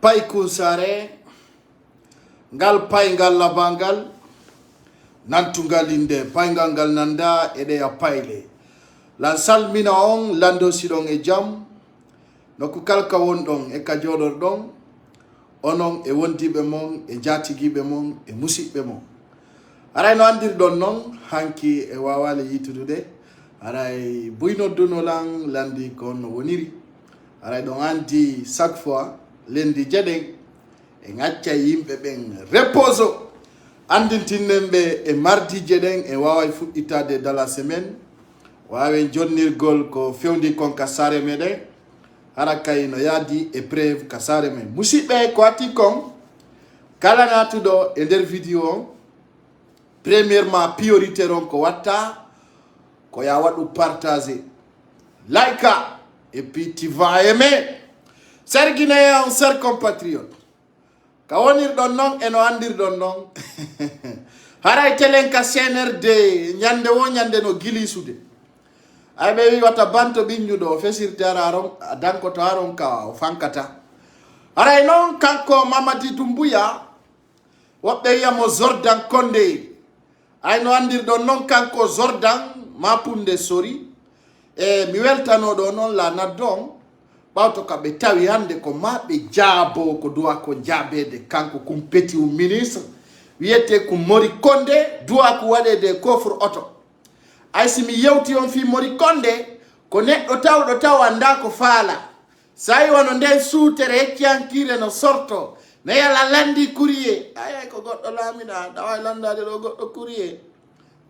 pay kunsare ngal pay ngal labangal nantungal inde pay ngal nanda ede ya payle la salmina on lando sidon e jam noku kalka wondon e ka jodor don onon e wondibe mon e jatigibe mon e musibbe mon aray no andir don non hanki e wawale yitude aray buyno duno lang landi kon woniri aray don andi chaque fois lendi jeden e ngacca yimbe ben reposo andintinembe e mardi jeden e waway fudditade dans la semaine wawe jonnirgol ko fewndi kon kasare meden hara kay no yadi épreuve kasare men musibbe ko ati kon kala natudo e der vidéo on premièrement priorité ron ko watta ko ya wadu partager like et puis tu vas aimer ser guinéen ser compatriote ka wonir don non e no andir don non haray telen ka CNRD nyande wo nyande no gilisude ay be wi wata banto binyudo fesirte araron danko to aron ka fankata haray non kanko Mamadi Doumbouya wobbe yamo Jordan Condé ay no andir don non kanko Jordan mapunde sori e mi weltano do non la nadon bawto ka be tawi hande ko mabbe jaabo ko duwa ko jaabede kanko kumpeti o ministre wiete ko Mori Condé duwa ko wadede coffre auto ay simi yewti on fi Mori Condé ko neddo tawdo tawanda ko faala sai wono nden suutere kiankire no sorto ne yala landi courrier ay ko goddo lamina dawa landade do goddo courrier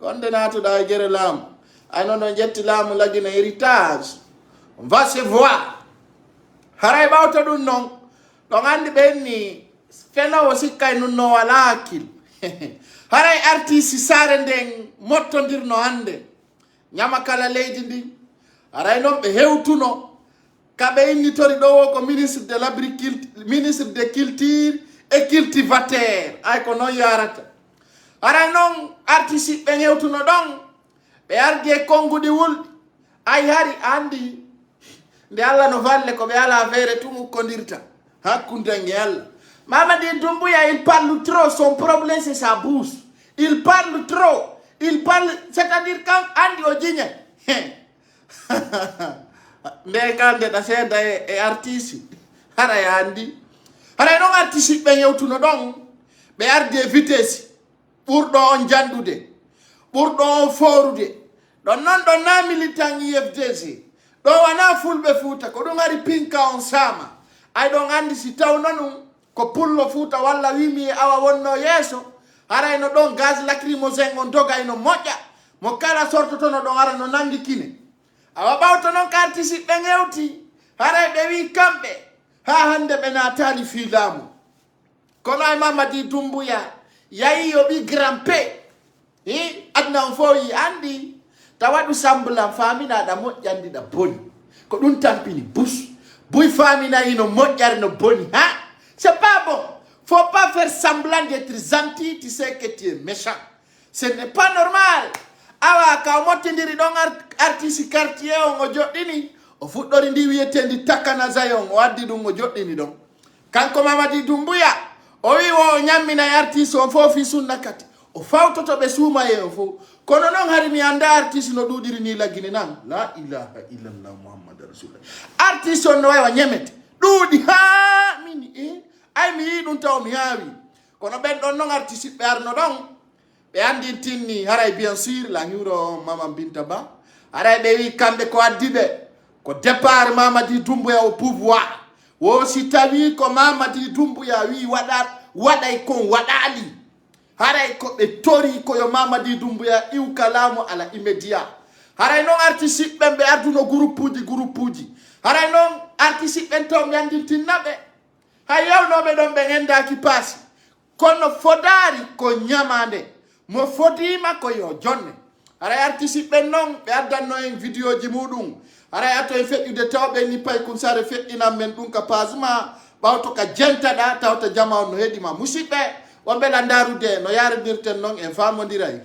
Condé nato da gere lam ay non no jetti lam lagina héritage on va se voir haray bawta dun non don andi benni fena o sikkay nun no wala hakil haray artiste sare den mottondirno hande nyama kala leydi ndi haray non be hewtuno kabe inni tori do ko ministre de l'agriculture ministre de culture et cultivateur ay ko non yarata haray non artiste be hewtuno don be arde kongudi wuldi ay hari andi nde Allah no valle ko be ala affaire tumu kondirta hakkunde ngel Mamadi Doumbouya il parle trop, son problème c'est sa bouche, il parle trop, il parle, c'est-à-dire quand andi ojinya nde kande da seda e artiste hara ya andi hara non artiste be yewtuno don be arde vitesse burdo on jandude burdo on forude don non don na militant IFDC do wana fulbe futa ko do ngari pinka on sama ay don andi si taw nanu ko pullo futa walla wimi awa wonno yeso ara no don gaz lacrymogène on doga ino moja mo kala sorto to no don ara no nangi kine awa bawto non karti si be ngewti ara be wi kambe ha hande be natali fi lamu kono ay Mamadi Doumbouya yayi yo bi grampe adna on foyi andi tawadu sambla famina da mojjandi da boni ko dun tampini bus buy famina ino mojjar no boni ha c'est pas bon, faut pas faire semblant d'être gentil, tu sais que tu es méchant, ce n'est pas normal. Awa ka motindiri don artiste quartier on jodini o fuddori ndi wiyetendi takana zayon o addi dum o jodini don kanko Mamadi Doumbouya o wi o nyammina artiste on fofi sunna kati o fawtoto be suuma e o fo kono non hari mi anda artiste no dudiri ni lagine nan la ilaha illallah muhammadur rasulullah artiste on no wa nyemete dudi ha mini ay mi dun taw mi hawi kono ben don non artiste be arno don be andi tinni haray bien sûr la nyuro Mama Binta Ba haray be wi kambe ko addibe ko départ Mamadi Doumbouya au pouvoir wo si tawi ko Mamadi Doumbouya wi waday kon wadali haray ko be tori ko yo Mamadi Doumbouya iw kalamu ala immédiat haray non artiste be aduno groupe uji haray non artiste ben to nyandi tinnabe hayaw no be don be ngenda ki pasi kono fodari ko nyamande mo fodima ko yo jonne haray artiste ben non be addanno en vidéo ji mudum haray ato e feddude tawbe ni pay kun sare feddina men dum ka pasma bawto ka jentada tawta jama no hedima musibe wonbe la ndarude no yaradirten non en famodiray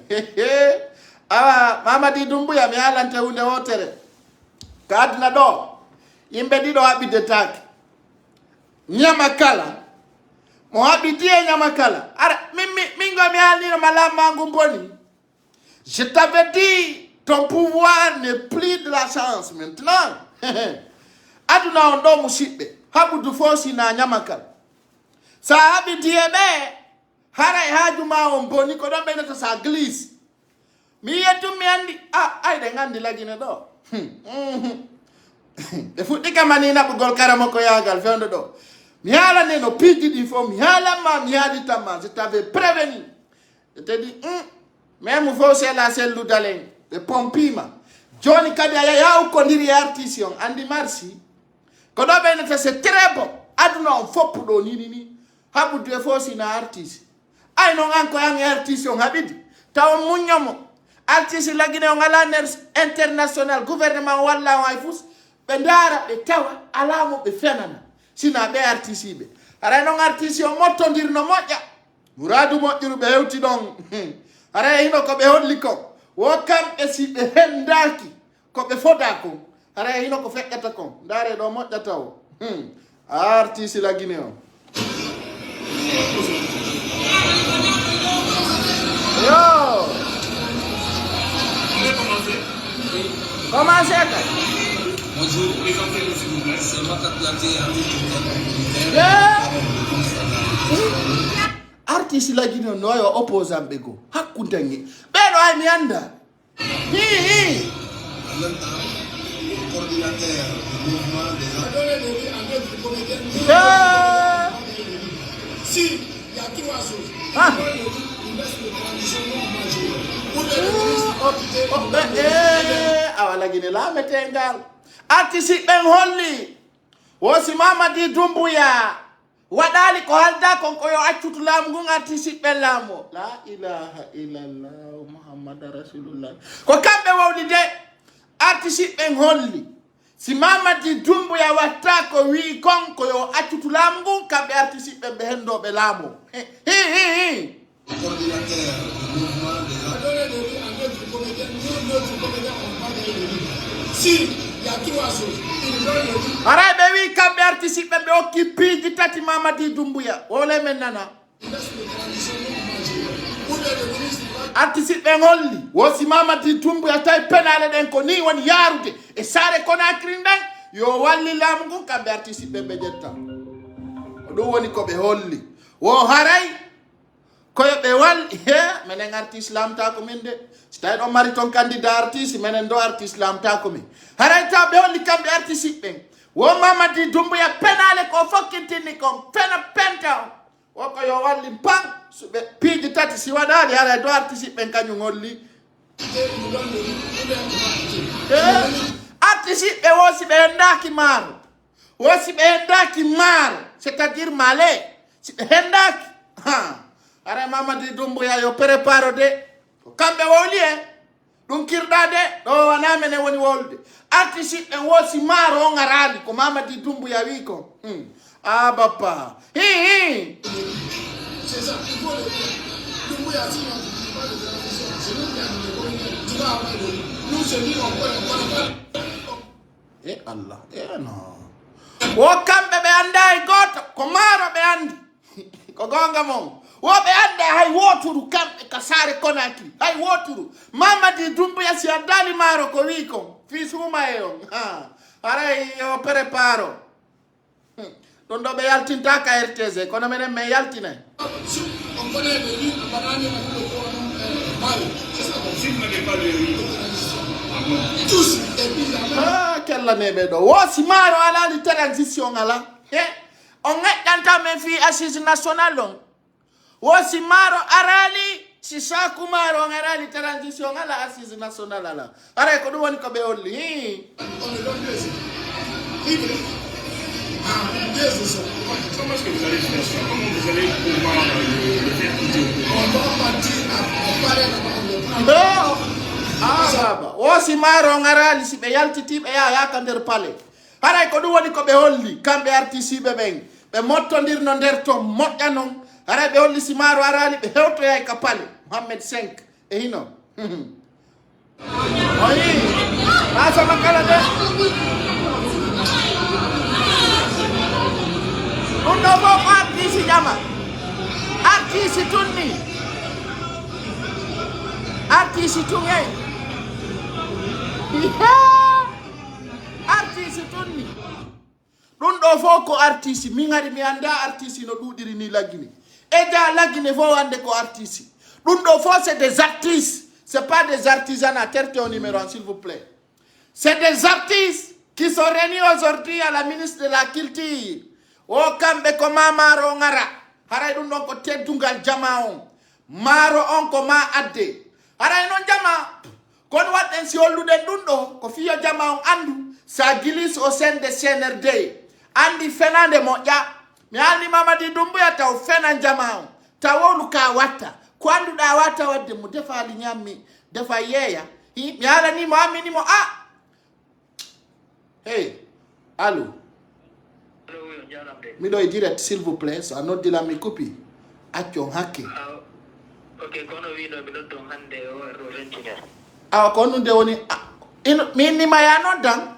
awa Mamadi Doumbouya mi alante hunde wotere ka adna do yimbe dido habide tak nyama kala mo habiti e nyamakala ara mingo mi alino malama ngumboni. Je t'avais dit, ton pouvoir n'est plus de la chance maintenant. Aduna ondo mushibe habudu fosi na nyamakala sa habiti ebe haray hajuma omboni ko do benata sa glisse mi yetu mi andi ay de ngandi lagine do de futti kamanina bu gol karamo ko yagal fendo do mi hala ne no pidi di fo mi hala ma mi hali tama je t'avais prévenu je te dis même fo c'est la celle dalen de pompima Johnny kadi ya ko ndiri artiste on andi marsi ko do benata c'est très bon aduna on fop do ni habu de fo si na artiste ay no ngan ko yang artiste on habidi taw munyamo artiste lagine on ala international gouvernement walla way fus be ndara be tawa alamo be fenana sina be artiste be ara no artiste on mottondir no moja muradu mojjuru be hewti don ara hino ko be holli ko wo kam e si be hendaki ko be fodako ara hino ko fekkata ko ndare do mojja taw artiste lagine on yo comment c'est ça? Bonjour, présentez-vous s'il vous plaît. C'est Makat Laté, artiste la Guinée noyo opposant bego hakuntangi beno ay mi anda hi en même temps coordinateur du mouvement des si il y a 3 choses awala Guinée la metengal artiste ben holli wosi Mamadi Doumbouya wadali ko halda kon ko yo accutu lamu ngun artiste bellamo la ilaha illallah muhammad rasulullah ko kambe wawdi de artiste ben holli si Mamadi Doumbouya watta ko wi kon ko yo accutu lamu ngun kambe artiste be hendo be lamo coordinateur du mouvement si il y a 3 choses ara be wi kambe artiste be occupi di tati Mamadi Doumbouya wole men nana artiste be ngolli wosi Mamadi Doumbouya tay penale den ko ni woni yarude e sare Conakry ndan yo walli lamu ngun kambe artiste be jetta do woni ko be holli wo haray ko be wal menen artiste lamta ko min de stay do mari ton candidat artiste menen do artiste lamta ko min haray ta be holli kambe artiste be wo Mamadi Doumbouya penale ko fokkitini ko penta wo ko yo walli pam be piji tati si wadali haray do artiste be kanyu ngolli artiste be wosi be ndaki mar wosi be ndaki mar c'est-à-dire malé hendaki ara Mamadi Doumbouya yo préparo de kambe woli dum kirda de do wana mene woni wolde artiste en wosi maro ngarali ko Mamadi Doumbouya wi ko bappa c'est ça il faut Doumbouya si nous se dit Allah no wo kambe be andai goto ko maro be andi ko gonga mom wo be ande hay woturu kambe kasare Conakry hay woturu Mamadi Doumbouya si andali maro ko wi ko fisuma yo ara yo preparo don do be yaltinta ka RTS kono menen me yaltine on connaît le riz banane c'est ça si vous n'avez pas de riz tous et puis kella nebe do wosi maro ala li transition ala on ngedanta men fi assise nationale on wosi maro arali si saku maro ngarali transition ala assise nationale ala ara ko dum woni ko be holli on le donne deux comment est-ce que vous allez faire ça? Comment vous allez pouvoir le faire quitter? on va partir à parler là-bas baba wosi maro ngarali si be yaltiti be ya ka nder palais haray ko dum woni ko be holli kambe artiste be ben be mottondir no nder to modda non haray be holli si maro arali be hewto yay ka palais Mohammed 5 e hino oyi asa makala de undo bo artiste jama artiste tunni artiste tungay artiste tunni ɗum ɗo fof ko artiste min ngari mi anda artiste no ɗuɗiri ni laggini e ja laggine fof hande ko artiste ɗum ɗo fof c'est des artistes, c'est pas des artisanats. Terre au numéro 1 s'il vous plaît. C'est des artistes qui sont réunis aujourd'hui à la ministre de la culture. O kamɓe ko ma maro ngara haray ɗum ɗon ko teddungal jama on maro on ko ma adde haray noon jama kono waɗɗen si holluɗen ɗum ɗo ko fiyo jama on andu sa glisse au sein de CNRD andi fenande moƴƴa mi andi Mamadi Doumbouya taw fenan jama on tawolu ka watta ko anduɗa watta wadde mo defali ñammi defa yeeya mi alanimo amminimo a hey allo miɗo e direct s'il vous plaît so a noddila mi coupi accon hakke ok kono wino mi noddon hande o 21 awa ko nunde woni mi innima ya noddan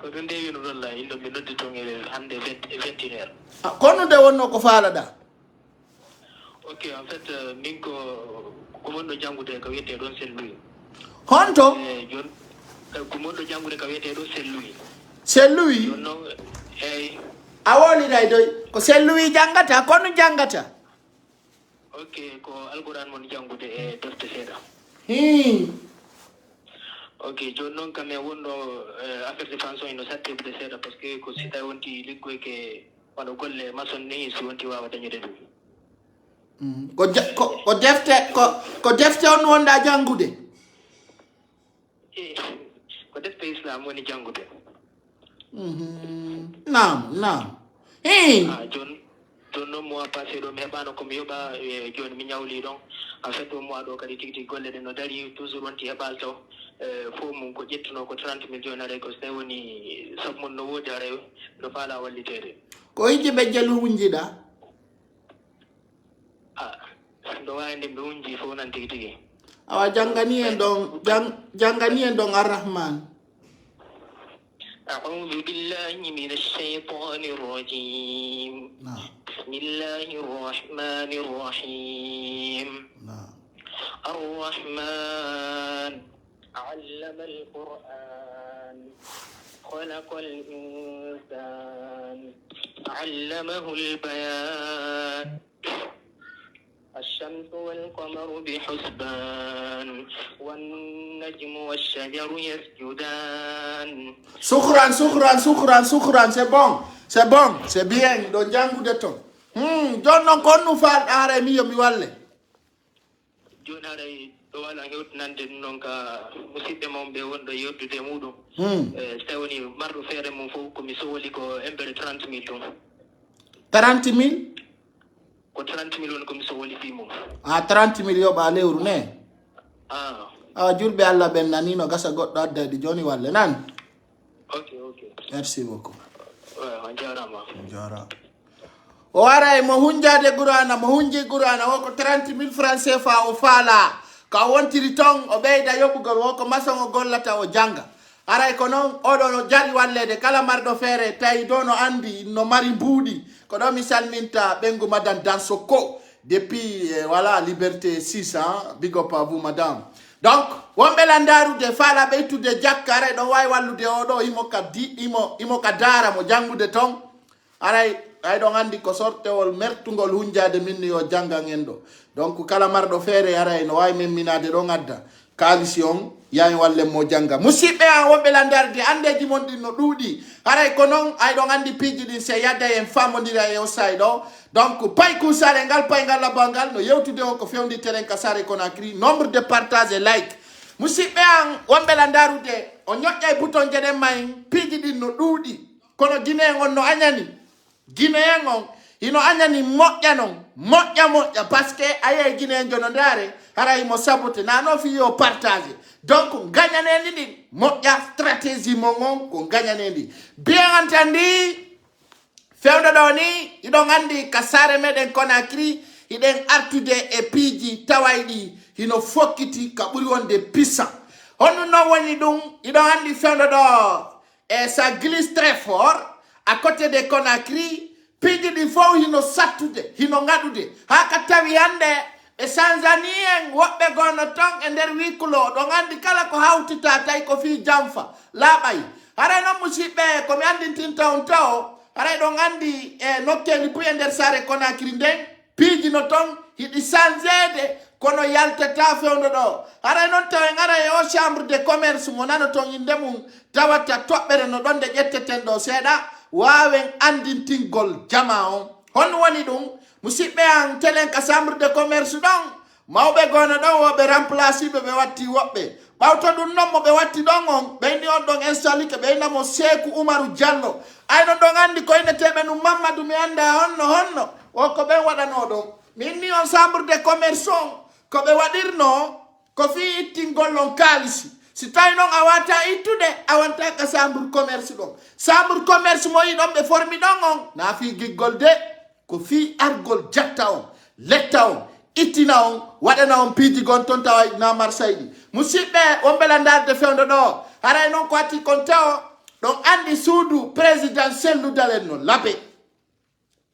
ko ɗum nde wino ɗon la illo mi noddi ton hande 21 ko nunde wonno ko faalaɗa ok en fait min ko monɗo janngude ko wiyete ɗon Saint-Louis honto jon ko monɗo janngude ko wiyete ɗon Saint-Louis Saint-Louis jon noon eyyi a woliray doy ko Saint-Louis janggata kono janggata ok ko alquran mon janngude e defte seeɗa ok joni noon kam e wonɗo affaire de pension ino sattiɓde seeɗa par ce que ko si tawi wonti liggoyke waɗa golle maçon ni si wonti wawa dañude ɗum ko defte on wonɗa janngude ko defte islam woni janngude nam joni noon mois passé ɗo mi heɓano komi yoɓa joni mi ñawli ɗon en fait o mois ɗo kadi tigi tigi golle ɗe no dari toujours wonti heɓal taw fof mum ko ƴettuno ko 30 mille joni aray ko so tawi woni sabu mum no woodi aray no faala wallitede ko hiji ɓe jelu hunjiɗa ndo wawi nde mi hunji fof nan tigi tigi awa janngani en ɗon arrahman أعوذ بالله من الشيطان الرجيم بسم الله الرحمن الرحيم الرحمن علم القرآن خلق الإنسان علمه البيان الشمس والقمر بحسبان والنجم والشجر يسجدان Shukran, c'est bon, c'est bien, do jangude ton. Don non kon nu faal are mi yo mi walle. Joni aray do wala hewtinande non ka musidɓe mom ɓe wonɗo yewtude muɗum so tawi woni marɗo feere mum fof komi sohli ko embere 30 mille ton 30 mille ko 30 mille woni komi sohli fi mum 30 mille yoɓa lewru ne julɓe Allah ɓen nanino gasa goɗɗo addayde joni walle nan ok merci beaucoup on jarama o waray mo hunjade Qur'ana mo hunji Qur'ana woko 30 mille francs CFA o faala ka wontiri ton o ɓeyda yoɓugol woko maçon o gollata o janga aray ko noon oɗo no jari wallede kala marɗo feere tawi do no andi no mari mbuuɗi ko ɗo mi salminta ɓengu madame Dansoko depuis voilà Liberté 6 big up à vous madame donc wonɓe landarude faala ɓeytude jakka aray ɗo wawi wallude oɗo imo ka daara mo jangude ton aray ay ɗon andi ko sortewol mertugol hunjade minni yo jangan en ɗo donc kala marɗo feere aray no wawi memminade ɗon adda kalisi on yahi walle mo janga musidɓe an wonɓe landarde andeji mon ɗin no ɗuuɗi haray ko noon ay ɗon andi piiji ɗin se yadda en famodira e o say ɗo donc pay kusare ngal paygal labangal no yewtude o ko fewnditeren ka Sare Conakry nombre de partage et like musidɓe an wonɓe landarude o ñoƴƴay bouton jeɗen mayen piiji ɗin no ɗuuɗi kono guinéen on no añani guinéen on ino añani moƴƴa noon moƴƴa par ce que aye guinéen jono ndaare haray mo sabote nano fi yo partage donc gagnanedi ɗin moƴƴa stratégie mon on ko gagnanedi bien entendu fewdo ɗo ni iɗon andi ka Sare meɗen Conakry iɗen artude e piiji tawayɗi hino fokkiti ka ɓuri wonde puissant honɗum noon woni ɗum iɗon andi fewdo ɗo e ça glisse très fort à côté de Conakry piji di fo hino sattude hino ngadude haka tawi hande e Tanzanien woɓɓe gono ton e nder wikulo ɗo gandi kala ko hawtita tawi ko fi jamfa laaɓay haray noon musidɓe komi andintinta on taw haray ɗo gandi e nokkeli puy e nder saare Conakry nden piijino ton hiɗi changede kono yaltata fewndo ɗo haray noon taw en ara e o chambre de commerce mo nano ton inde mum tawata toɓɓere no ɗon nde ƴetteten ɗo seeɗa wawen andintingol jama on hon woni ɗum musidɓe an telen ka chambre de commerce ɗon mawɓe gono ɗon woɓe remplaciɓe ɓe watti woɓɓe ɓawto ɗum noon mo ɓe watti ɗon on ɓeyni on ɗon installé ke ɓeynamo Seku Umaru Diallo ayno ɗon andi ko inneteɓe ɗum Mamadou mi anda honno o ko ɓen waɗano ɗon min ni on chambre de commerce on ko ɓe waɗirno ko fi ittingol on kaalisi si tawi noon a wata ittude a wonta ka chambre commerce ɗon chambre commerce mo yi ɗon ɓe formi ɗon on na fi giggol de ko fi argol jatta on letta on ittina on waɗana on piiji gon ton tawa na Marseille ɗi musidɓe on ɓelandarde fewndo ɗo haray noon ko watti kon taw ɗon andi suudu président Cellou Dalein no laabe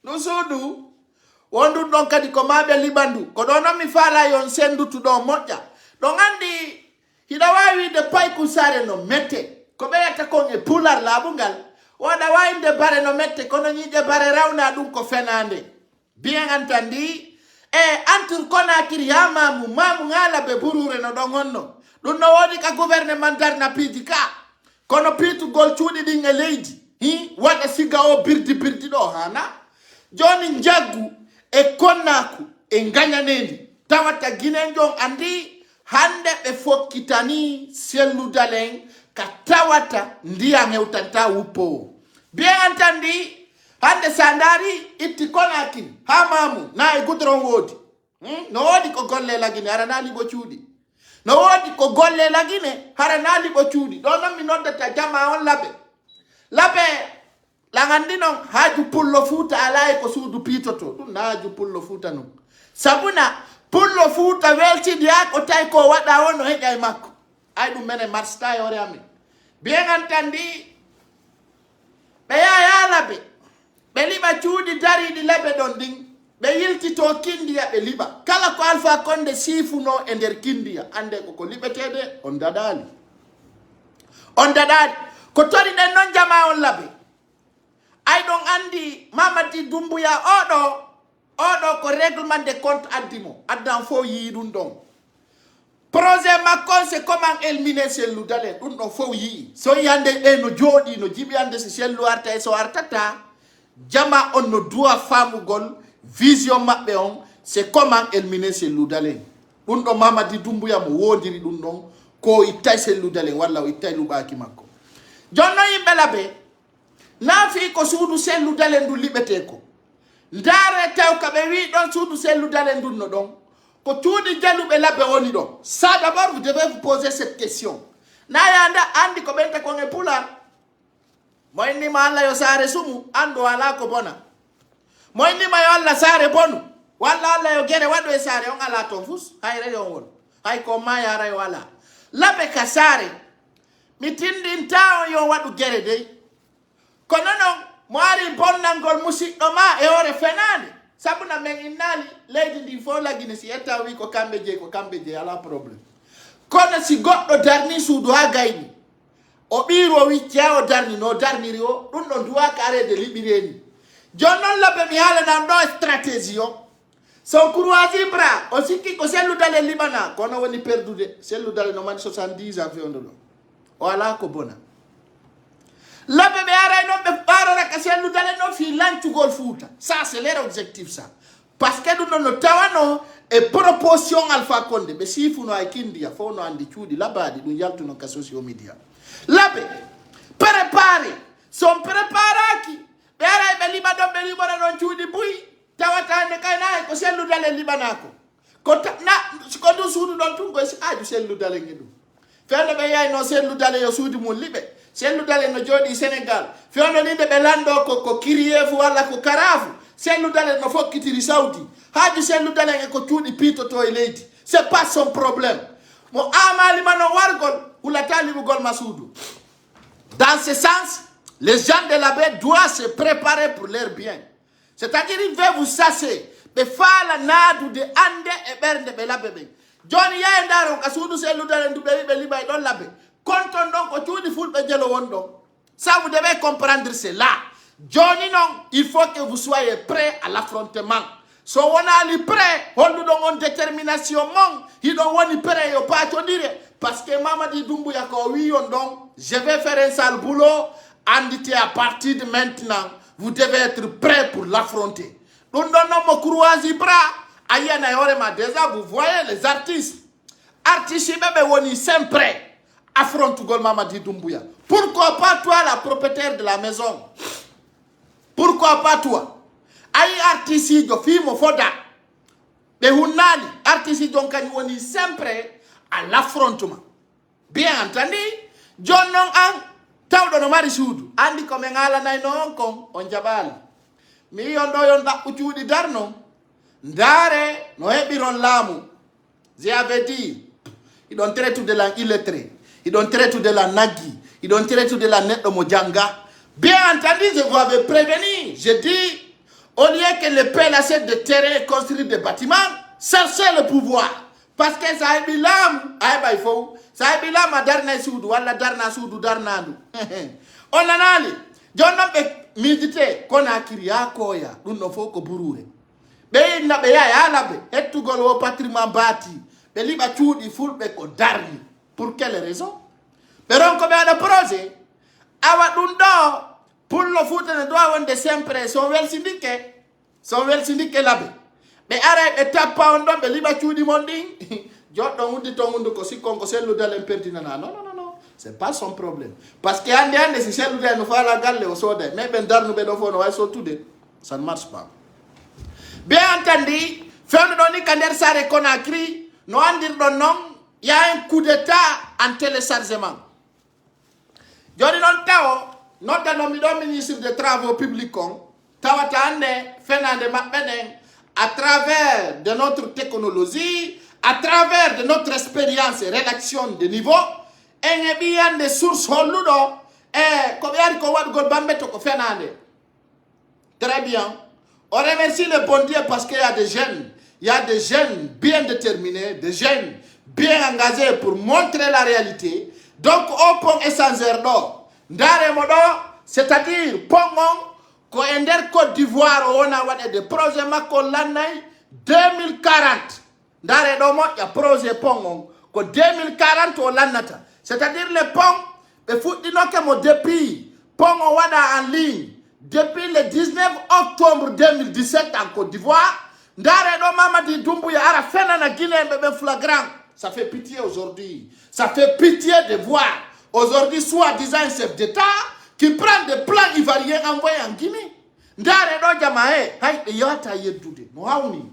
ɗum suudu wondun ɗon kadi ko maɓe liɓandu ko ɗo noon mi faala yon sendutu ɗo moƴƴa ɗon andi hiɗa wawi wide payku sare no mette ko ɓeyata kon e pular laaɓungal woɗa wawinde bare no mette kono ñiƴe bare rawna ɗum ko fenande bien entandi e entre Conakry ha mamu ngala ɓe burure no ɗon honno ɗum no woodi ka gouvernement darna piiji ka kono piitugol cuuɗi ɗin e leydi waɗa siga o birdi ɗo hana joni jaggu e konnaku e gañanendi tawata guinen jon andi hande ɓe fokkitani Cellou Dalein ka tawata ndiyam hewtanta wuppowo bien entandi hande sa ndaari itti Conakry ha mamu na e goudron woodi no woodi ko golle lagine hara na liɓo cuuɗi no woodi ko golle lagine hara na liɓo cuuɗi ɗo noon mi noddata jama on laɓe langandi noon haaju pullo Fuuta ala e ko suudu piitoto ɗum na haaju pullo Fuuta noon sabuna pullo Fuuta weltidi ha ko tawi ko waɗa on no heƴa e makko ay ɗum mene marsata e hoore amen bien entandi ɓe yaya laɓe ɓe liɓa cuuɗi dariɗi laɓe ɗon ɗin ɓe yiltito kindiya ɓe liɓa kala ko Alpha Condé sifuno e nder kindiya ande koko liɓetede on daɗali ko tori ɗen noon jama on laɓe ay ɗon andi Mamadi Doumbouya oɗo ko règlement de compte addimo addan fo yii ɗum ɗon projet makkon c'est comment éliminer Cellou Dalein ɗum ɗon fof yii so yande ɓe no jooɗi no jiɓi ande so Cellou arta e so artata jama on no duwa famugol vision maɓɓe on c'est comment éliminer Cellou Dalein ɗum ɗon Mamadi Doumbouya mo wodiri ɗum ɗon ko ittay Cellou Dalein walla o ittay luɓaki makko jonno yimɓe laɓe naafi ko suudu Cellou Dalein ndu liɓete ko ndaare taw ka ɓe wi ɗon suudu Cellou Dalein ndun no ɗon ko cuuɗi jaluɓe laɓe woni ɗon ça d'abord vous devez vous poser cette question na yanda andi ko ɓenta kon e pular mo innima Allah yo saare sumu andu ala ko bona mo innima yo Allah saare bonu walla Allah yo gere waɗo e saare on ala ton fus hayre on won hay ko ma yara yo ala laɓe ka saare mi tindinta on yo waɗu gere dey kono noon mo ari bonnangol musidɗo ma e hoore fenade sabuna men innali leydi ndi fof lagine si etta wi ko kamɓe jeeyi ala probléme kono si goɗɗo darni suudu ha gayni o ɓiiro wicce o darni no darniri o ɗum ɗon duwaka arede liɓireni joni noon laɓe mi haalanan ɗo stratégie o son courtoisie bras o sikki ko Cellou Dalein liɓana kono woni perdude Cellou Dalein no mani 70 ans fewndo ɗo o ala ko bona laɓe ɓe aray noon ɓe ɓarara ka Cellou Dalein no fi lancugol Fuuta ça c'est leur objectif ça parce que ɗum ɗon no tawano e proposition Alpha Condé ɓe sifuno ay kindiya fof no andi cuuɗi labaɗi ɗum yaltuno ka social media laɓe préparé son préparaki ɓe aray ɓe liɓa ɗon ɓe liɓora ɗon cuuɗi buyi tawata nde kaynayi ko Cellou Dalein liɓanako ko ndu suudu ɗon tun koye aaju Cellou Dalein e ɗum fewno ɓe yayno Cellou Dalein yo suudi mum liɓe Cellou Dalein no jooɗi Sénégal fewno ninde ɓe lando ko kiriyefu walla ko karafu Cellou Dalein no fokkitiri Saudi haaju Cellou Dalein e ko cuuɗi piitoto e leydi c'est pas son problème mo amalima no wargol hulata liɓugol ma suudu dans ce sens les gens de la baie doivent se préparer pour leur bien C'est-à-dire il veut vous sasser. Be fala nadu de ande e bernde be labebe. Johnny ya ndaro kasudu selu dalen du be liba don labe. Konton donc o tudi ful be jelo wondo. Ça vous devez comprendre cela. Johnny non, il faut que vous soyez prêts à l'affrontement. So on a li prêt, on nous donne détermination mon, il donne on prêt yo pas to dire parce que Mamadi Doumbouya ko oui on donc je vais faire un sale boulot andité à partir de maintenant, vous devez être prêts pour l'affronter. Nous donnons mon croisi bras, ayana yorema déjà vous voyez les artistes. Artistes bébé woni sempre affronte gol Mamadi Doumbouya. Pourquoi pas toi la propriétaire de la maison? Pourquoi pas toi? Aïe artiste jo film foda. De hunali artiste donc woni sempre à l'affrontement. Bien entendu, John non an tawdo no mari suudu. Andi ko me ngala nay non kon on jabal. Mi yondo yonda utuudi darno. Ndare no hebiron lamu. J'ai avait dit, ils don't traiter de la illettré, ils don't traiter de la nagi, ils don't traiter de la net de mojanga. Bien entendu, je vous avais prévenu. J'ai dit, au lieu que le père achète des terrains et construire des bâtiments, cherchez le pouvoir. Parce que ça a été l'âme, ça a été l'âme à Darna Soudou, à la Darna Soudou, Darnadou. On en a dit, John n'a médité qu'on a créé à Koya, nous ne faut que bourrer. Mais il n'a pas yalabe, et tout le patrimoine bâti, mais il va tout il faut que Darni. Pour quelle raison? Mais on combien de projets? Awa dundo pour le foot ne doit on de sempre son wel syndiqué là-bas. Mais arrête et tape pas on donne be liba chudi monding. Jotto mundi to mundo ko si konko selu dal impertinent. Non, c'est pas son problème. Parce que ande si selu dal no fa la galle o sode, mais ben dar no be do fo no way so tude. Ça ne marche pas. Bien entendu, faire doni kander sare Conakry, no andir don non, il y a un coup d'état en téléchargement. Jodi non tawo notre ministre des Travaux publics tawatande fenande mabenen à travers de notre technologie, à travers de notre expérience et rédaction de niveau, et bien des sources holudo et comme yari ko wad gol bambe to ko fenande. Très bien. On remercie le bon Dieu parce qu'il y a des jeunes bien déterminés, des jeunes bien engagés pour montrer la réalité. Donc, au pont essentiel d'or, c'est-à-dire, Pongon, ko ender Côte d'Ivoire, on a des projets mako l'année 2040. Ndare domo, il y a projet Pongon, ko 2040 au l'annata. C'est-à-dire, le pont, le foot depuis Pongon wada en ligne, depuis le 19 octobre 2017 en Côte d'Ivoire, Ndare do Mamadi Doumbouya ara fena na Guinée bébé flagrant. Ça fait pitié aujourd'hui. Ça fait pitié de voir aujourd'hui soi-disant un chef d'État qui prend des plans ivoiriens envoyés en Guinée. Ndare do jamae, hay yata yedude. No hauni.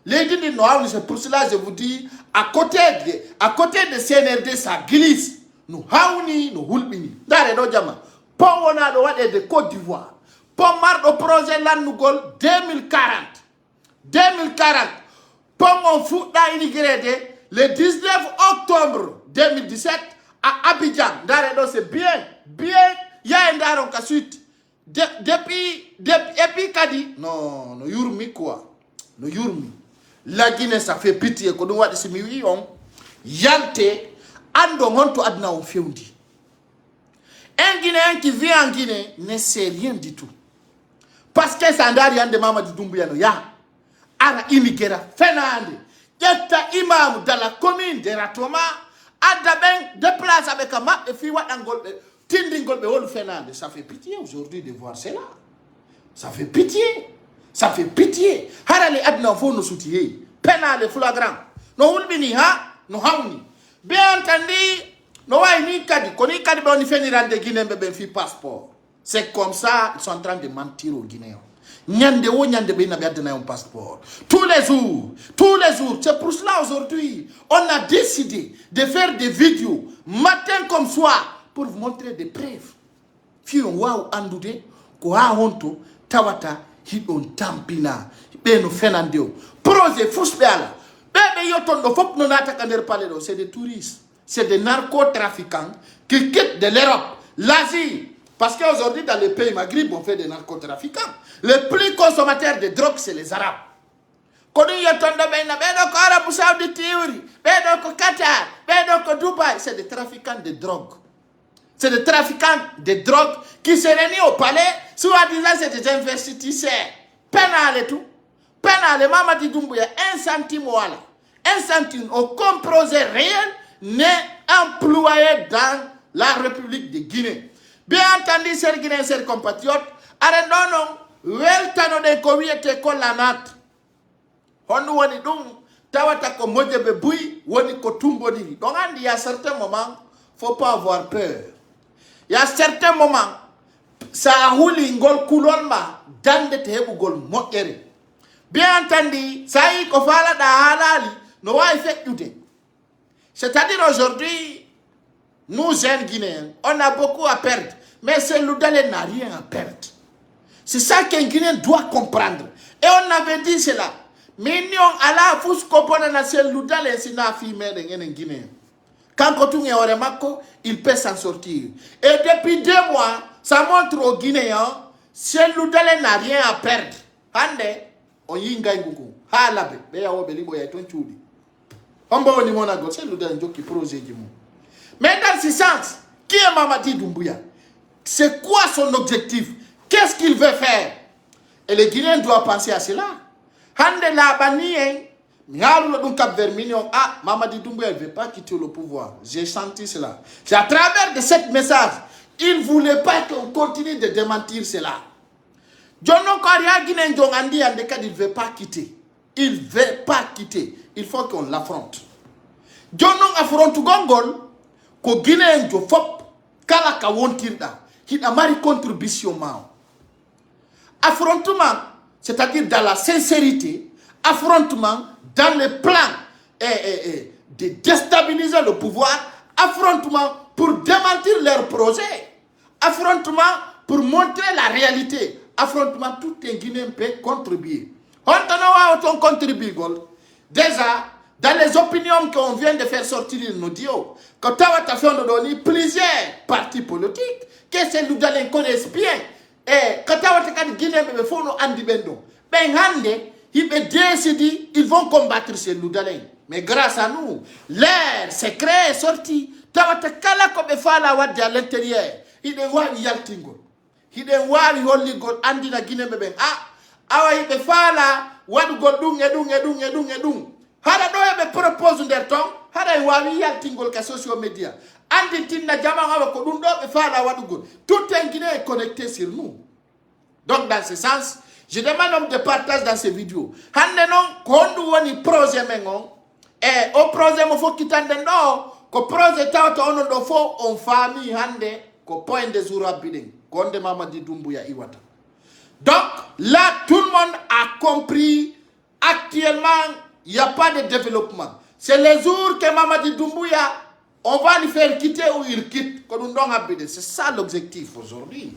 Les dini no hauni, c'est pour cela que je vous dis à côté de CNRD ça glisse. No hauni, no hulbini. Ndare do jama. Pon wona do wade de Côte d'Ivoire. Pon mar do projet Lanugol 2040. 2040. Pon on fout da immigré le 19 octobre 2017 à Abidjan. Ndare do c'est bien. Il y a un daron ka suite. Depuis Kadi. Non, no yurmi quoi. No yurmi. La Guinée ça fait pitié ko dum wadi simi wi on. Yante ando honto adna on fewndi. Un Guinéen qui vit en Guinée ne sait rien du tout. Parce que ça n'a rien de Mamadi Doumbouya no ya. Ara immigré fenande. Yetta imam dans la commune de Ratoma. Ada ben déplace avec un map et fi watangol tindingol be wol fenande. Ça fait pitié aujourd'hui de voir cela. Ça fait pitié. Ça fait pitié. Harale adna fo no soutier. Penale flagrant. No hulbini ha no hawni. Bien entendu. No way ni kadi koni kadi be on fait ni rande Guinée be fi passeport. C'est comme ça ils sont en train de mentir aux Guinéens. Nyande wo nyande be na be adna un passeport. Tous les jours. C'est pour cela aujourd'hui on a décidé de faire des vidéos matin comme soir pour vous montrer des preuves. Fi on wa andude ko ha honto tawata hidon tampina be no fenandio. Projet fusbela. Bebe yoton do fop no nata kander palais c'est des touristes. C'est des narcotrafiquants qui quittent de l'Europe, l'Asie, Parce qu'aujourd'hui, dans les pays maghrébins, on fait des narcotrafiquants. Les plus consommateurs de drogue, c'est les Arabes. C'est des trafiquants de drogue. C'est des trafiquants de drogue qui se réunissent au palais, soi-disant c'est des investisseurs. Pénal et tout. Pénal, Mamadi Doumbouya, 1 centime voilà. 1 centime, aucun projet réel n'est employé dans la République de Guinée. Bien entendu, chers Guinéens, chers compatriotes, arrêtons, weltano de kowiete kolanat. Hondu wani dum, tawata ko modjebe bui, wani ko tumbodiri. Donc, il y a certains moments, il ne faut pas avoir peur. Il y a certains moments, ça a roulé ngol kulonma, dande te hebu gol motere. Bien entendu, ça y est, qu'on fala da halali, no wa effet tout. C'est-à-dire aujourd'hui, nous jeunes Guinéens, on a beaucoup à perdre, mais ce Loudalé n'a rien à perdre. C'est ça qu'un Guinéen doit comprendre. Et on avait dit cela. Mignon ala fous kopona na sel Loudalé sina fimé de Guinéen. Quand Kotoun Oremako, il peut s'en sortir. Et depuis 2 mois, ça montre aux Guinéens, sel Loudalé n'a rien à perdre. Hande, on yinga ngugu. Halabe, beya obelibo ya tonchudi. Ombo oni mona go, sel Loudalé njoki projet du monde. Mais dans ce sens, qui est Mamadi Doumbouya? C'est quoi son objectif? Qu'est-ce qu'il veut faire? Et les Guinéens doivent penser à cela. Hande la banien, Mamadi Doumbouya ne veut pas quitter le pouvoir. J'ai senti cela. C'est à travers de ce message, il ne voulait pas qu'on continue de démentir cela. Jono Koria Guinéen Jongandi Andeka, il ne veut pas quitter. Il ne veut pas quitter. Il faut qu'on l'affronte. Jono affronte Gongol. Ko Guinéen jo fop kala ka wontirda hina mari contribution mao. Affrontement, c'est-à-dire dans la sincérité, affrontement dans le plan de déstabiliser le pouvoir, affrontement pour démentir leurs projets, affrontement pour montrer la réalité, affrontement tout un Guinéen peut contribuer. On contribue déjà. Dans les opinions qu'on vient de faire sortir de nos dios, quand tu as fait donner plusieurs partis politiques, que ces Loudalens connaissent bien, et quand tu as fait Guinée, il faut nous andi bendo. Ben hande, ils décident, ils vont combattre ces Loudalens. Mais grâce à nous, l'air secret est sorti. Tu as fait kala comme fala wadi à l'intérieur. Il est wali yaltingo. Il est wali holy god andi na Guinée ben. Awa il est fala wadi godung edung. Hada doye be propose der ton hada wawi yaltingol ka social media andi tinna jama ngawa ko dum do be fala wadugol tout un Guinéen est connecté sur nous. Donc dans ce sens, je demande de partage dans ces vidéos. Hande non kondu woni projet mengon et au projet mo fo kitande no ko projet tawto onon do fo on famille hande ko point de jour bidding konde Mamadi Doumbouya iwata. Donc là tout le monde a compris actuellement. Il n'y a pas de développement. C'est les jours que Mamadi Doumbouya, on va lui faire quitter ou il quitte. C'est ça l'objectif aujourd'hui.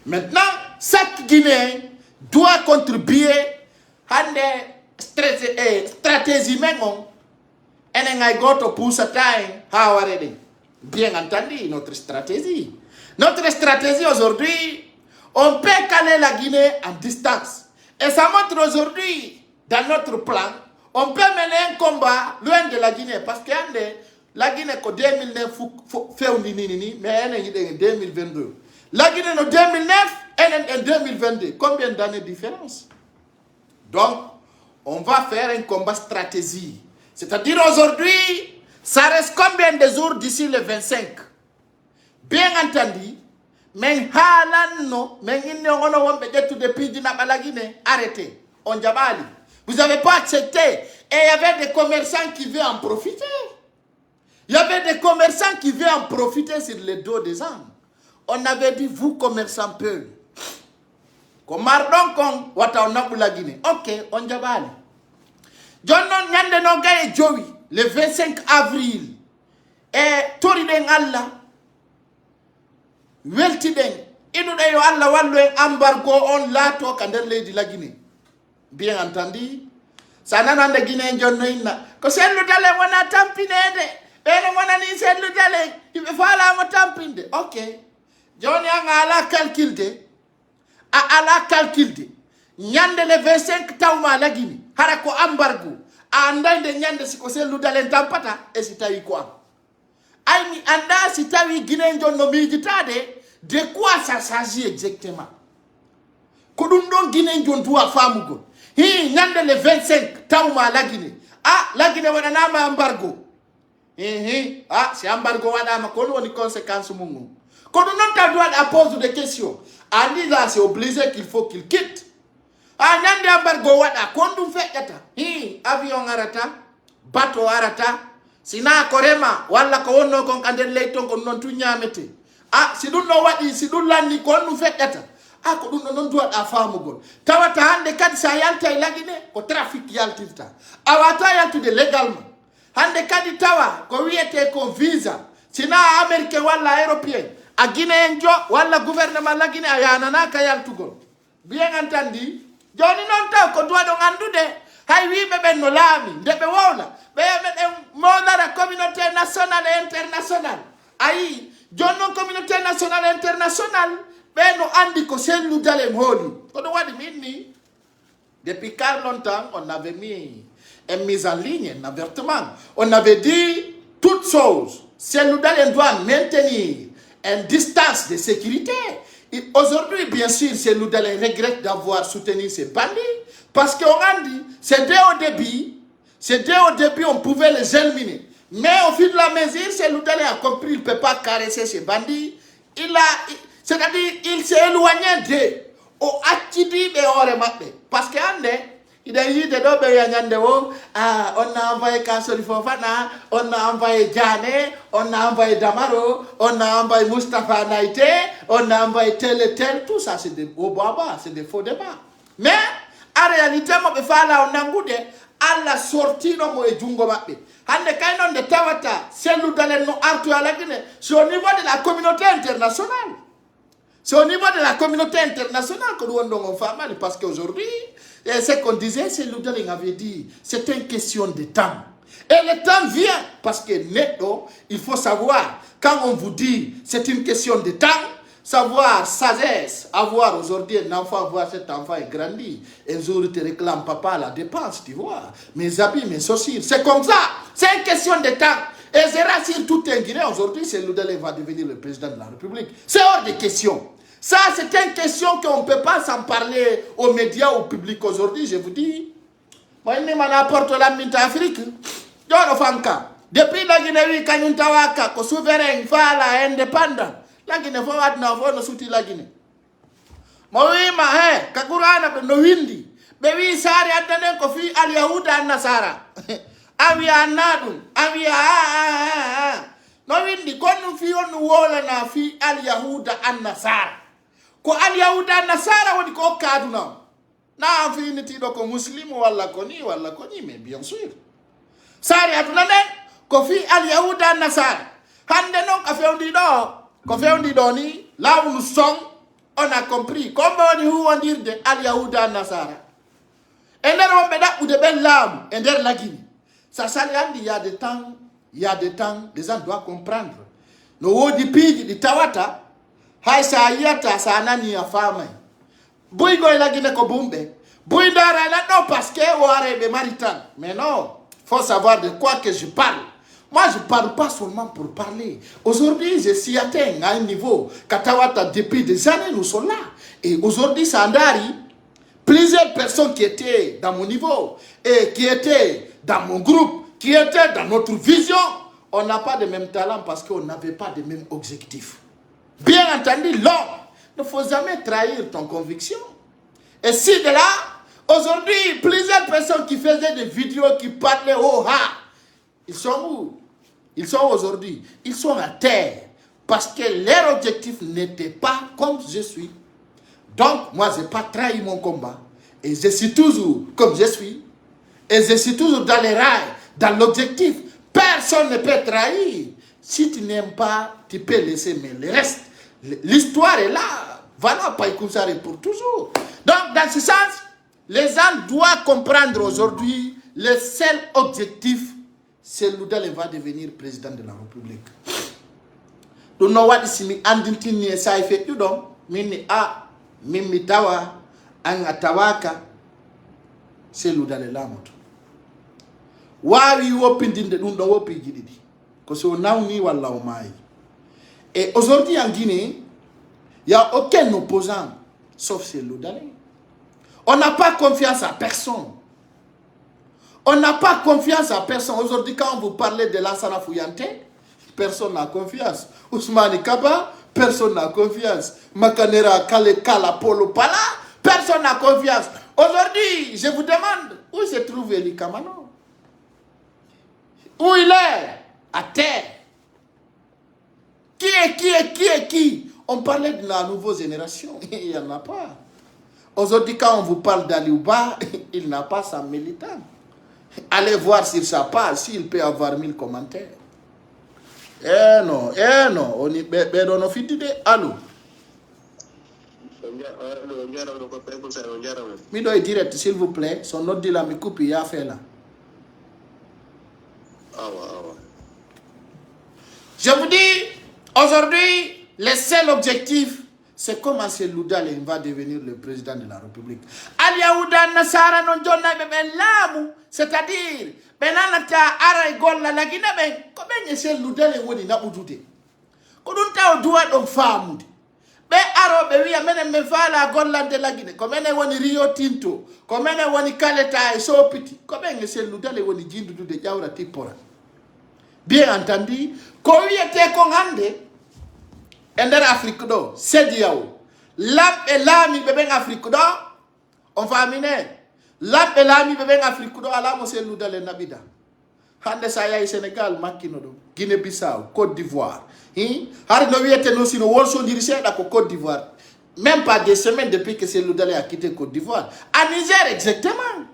Maintenant, chaque Guinéen doit contribuer à une stratégie. Bien entendu, notre stratégie. Notre stratégie aujourd'hui, on peut caler la Guinée en distance. Et ça montre aujourd'hui, dans notre plan, on peut mener un combat loin de la Guinée parce que la Guinée en 2009 fait un mais elle est en 2022. La Guinée en 2009 elle est en 2022. Combien d'années de différence? Donc, on va faire un combat stratégie. C'est-à-dire aujourd'hui, ça reste combien de jours d'ici le 25? Bien entendu, mais arrêtez. On jabali. Vous n'avez pas accepté. Et il y avait des commerçants qui veulent en profiter. Il y avait des commerçants qui veulent en profiter sur le dos des hommes. On avait dit, vous commerçants peu. Comme Mardon Kong, Wata la Guinée. Ok, on jabali. Jonon Nyande Noga et Joey, le 25 avril. Et Toriden Allah. Weltiden. Inu dayo Allah wallo embargo on lato kandele di la Guinée. Bien entendu, ça n'a pas de Guinée, que c'est le Loudalé, on a tampiné, et on a dit c'est le Loudalé, il me faut la tampiner. Ok. Johnny a la calcul de. A la calcul de. Nyande le 25 tauma la Guinée. Harako embargo. A andande nyande si ko selu dalen tampata. E si tawi quoi. Aïmi anda si tawi Guinée John no militade. De quoi ça s'agit exactement? Kodundon Guinée John doit famugo. Hi nyande le 25 tauma la Guinée. Ah la Guinée wana nama embargo. Ah c'est embargo wana ma kono ni conséquence mungu. Quand on a droit à poser des questions, Andi là c'est obligé qu'il faut qu'il quitte. Ah nyande embargo wada kondu fait yata. Avion arata, bateau arata, sina korema wala ko wonno kon kanden leyton kon non tu nyamete. Ah si dun no wadi si dun landi kondu fait yata. Ah ko dun non droit à famugol. Tawata hande kad sa yalta ilagine ko trafic yaltilta. Awata yaltude légalement. Hande kadi tawa ko wiete ko visa. Sina américain wala européen. A Guinée njo wala gouvernement la Guinée ayana na kayal tugol bien entendu joni non taw ko doa do andude hay wi be ben no lami de be wona be la communauté nationale et internationale ay jonno communauté nationale et internationale be no andi ko selu dalem holi ko do wadi minni depuis car longtemps on avait mis une mise en ligne un avertissement on avait dit toutes choses selu dalem doit maintenir une distance de sécurité. Aujourd'hui, bien sûr, c'est nous d'aller regretter d'avoir soutenu ces bandits. Parce qu'on a dit, c'est dès au début, on pouvait les éliminer. Mais au fil de la mesure, c'est nous d'aller a compris, il ne peut pas caresser ces bandits. C'est-à-dire, il s'est éloigné d'eux. Au Atidi, mais on remarque. Parce qu'il y a eu des on a envoyé Kassori Fofana, on a envoyé Djane, on a envoyé Damaro, on a envoyé Mustafa Naïté, on a envoyé tel et tel, tout ça c'est des c'est des faux débats. Mais en réalité, on a goudé à la sortie de mon Djungo Mappé. Hande kainon de Tawata, c'est nous d'aller nous artu à la Guinée, c'est au niveau de la communauté internationale. C'est au niveau de la communauté internationale que nous avons fait mal, parce qu'aujourd'hui, ce qu'on disait, c'est Loudaling avait dit, c'est une question de temps. Et le temps vient, parce que netto, il faut savoir, quand on vous dit, c'est une question de temps, savoir sagesse, avoir aujourd'hui un enfant, voir cet enfant est grandi, un jour il te réclame papa la dépense, tu vois, mes habits, mes chaussures, c'est comme ça, c'est une question de temps. Et c'est racine tout un Guinée, aujourd'hui, c'est Loudaling va devenir le président de la République. C'est hors de question. Ça, c'est une question qu'on ne peut pas s'en parler aux médias, au public aujourd'hui, je vous dis. Moi, je m'apporte la minta Afrique. Depuis la Guinée, quand nous avons souverain, la indépendant, la Guinée, faut soutenir la Guinée. Moi, Kakurana, no Hindi. Baby, Sari, Adane, Kofi, Al Yahuda, Nasara. Avia Nadun, Avia. No Hindi, Konu Fi, on Wola, na Fi, Al Yahuda, and Nasara. Ko al yahuda nasara woni ko kaduna na finiti do ko muslim wala koni mais bien sûr sari aduna den ko fi al yahuda nasara hande non ko fewndi do ni là où nous sommes on a compris comme on dit où on dire de al yahuda nasara ender on be da ude ben lam ender lagini ça sali andi il y a des temps les gens doivent comprendre no wodi piji di tawata hay sa yata sa nani ya fama boy go la Guinée ko bumbe boy dara la non parce que ware be maritan mais non faut savoir de quoi que je parle. Moi je parle pas seulement pour parler. Aujourd'hui je suis atteint à un niveau Katawata depuis des années nous sommes là et aujourd'hui Sandari plusieurs personnes qui étaient dans mon niveau et qui étaient dans mon groupe qui étaient dans notre vision, on n'a pas de même talent parce qu'on n'avait pas de même objectif. Bien entendu, l'homme ne faut jamais trahir ton conviction. Et si de là, aujourd'hui, plusieurs personnes qui faisaient des vidéos, qui parlaient oh ha, ils sont où? Ils sont aujourd'hui, ils sont à terre. Parce que leur objectif n'était pas comme je suis. Donc, moi, je n'ai pas trahi mon combat. Et je suis toujours comme je suis. Et je suis toujours dans les rails, dans l'objectif. Personne ne peut trahir. Si tu n'aimes pas, tu peux laisser, mais le reste, l'histoire est là. Voilà, Païkousari pour toujours. Donc, dans ce sens, les gens doivent comprendre aujourd'hui le seul objectif, c'est Loudale va devenir président de la République. do no wadi simi andintini e sai fe dudom minni mimmi tawa an atawaka seludale lamoto wawi wopindinde dum do wopi jididi ko so nawni walla o mai. Et aujourd'hui en Guinée, il n'y a aucun opposant sauf Seludale. On n'a pas confiance à personne. On n'a pas confiance à personne. Aujourd'hui, quand vous parlez de Lansana Fouillante, personne n'a confiance. Ousmane Kaba, personne n'a confiance. Makanera Kale Kala Polo Pala, personne n'a confiance. Aujourd'hui, je vous demande, où se trouve Eli Kamano? Où il est? À terre. Qui? On parlait de la nouvelle génération. Il n'y en a pas. Aujourd'hui, quand on vous parle d'Aliouba, il n'a pas sa militant. Allez voir sur sa page, s'il peut avoir 1000 commentaires. Non. On y on fait de allô. Mi dois direct, s'il vous plaît. Son autre de la mi coupe, il a fait là. Je vous dis, aujourd'hui, le seul objectif, c'est comment Seludale va devenir le président de la République. Aliaouda Nasara non jonna ben lamu, c'est-à-dire benanata ara golla la Guinée ben comment Seludale woni na udude. Kodunta odua don famude. Be aro be wiya menen me fala golla de la Guinée. Comment woni Rio Tinto, comment woni Kaleta e Sopiti, comment Seludale woni jindu de jawra tipora. Bien entendu, ko wiyete ko hande ender Afrique do sediao lab e lami bebe Afrique do on famine lab e lami bebe Afrique do ala mo Seludale nabida hande sa yayi Sénégal makino do Guinée Bissau Côte d'Ivoire har no wiyete no sino wolso dirige da ko Côte d'Ivoire même pas des semaines depuis que Seludale a quitté Côte d'Ivoire à Niger exactement.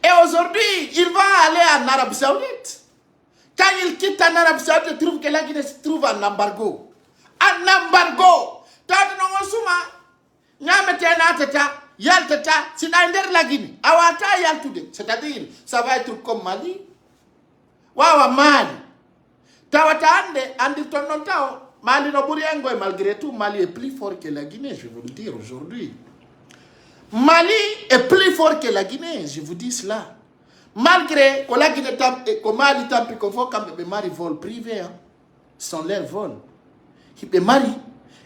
Et aujourd'hui il va aller en Arabie Saoudite. Quand il quitte en Arabie Saoudite, il trouve que la Guinée se trouve en embargo. En embargo. Tade no suma. Nyamete na tata, yal tata, c'est dans la Guinée. Awata yal tude. C'est-à-dire, ça va être comme Mali. Wawa Mali. Tawata andi tonon tao. Mali no buriengo et malgré tout, Mali est plus fort que la Guinée, je vous le dire aujourd'hui. Mali est plus fort que la Guinée, je vous dis cela. Malgré que la Guinée que Mali tampi qu'on faut quand même mari vol privé, sont leurs vols. Il mari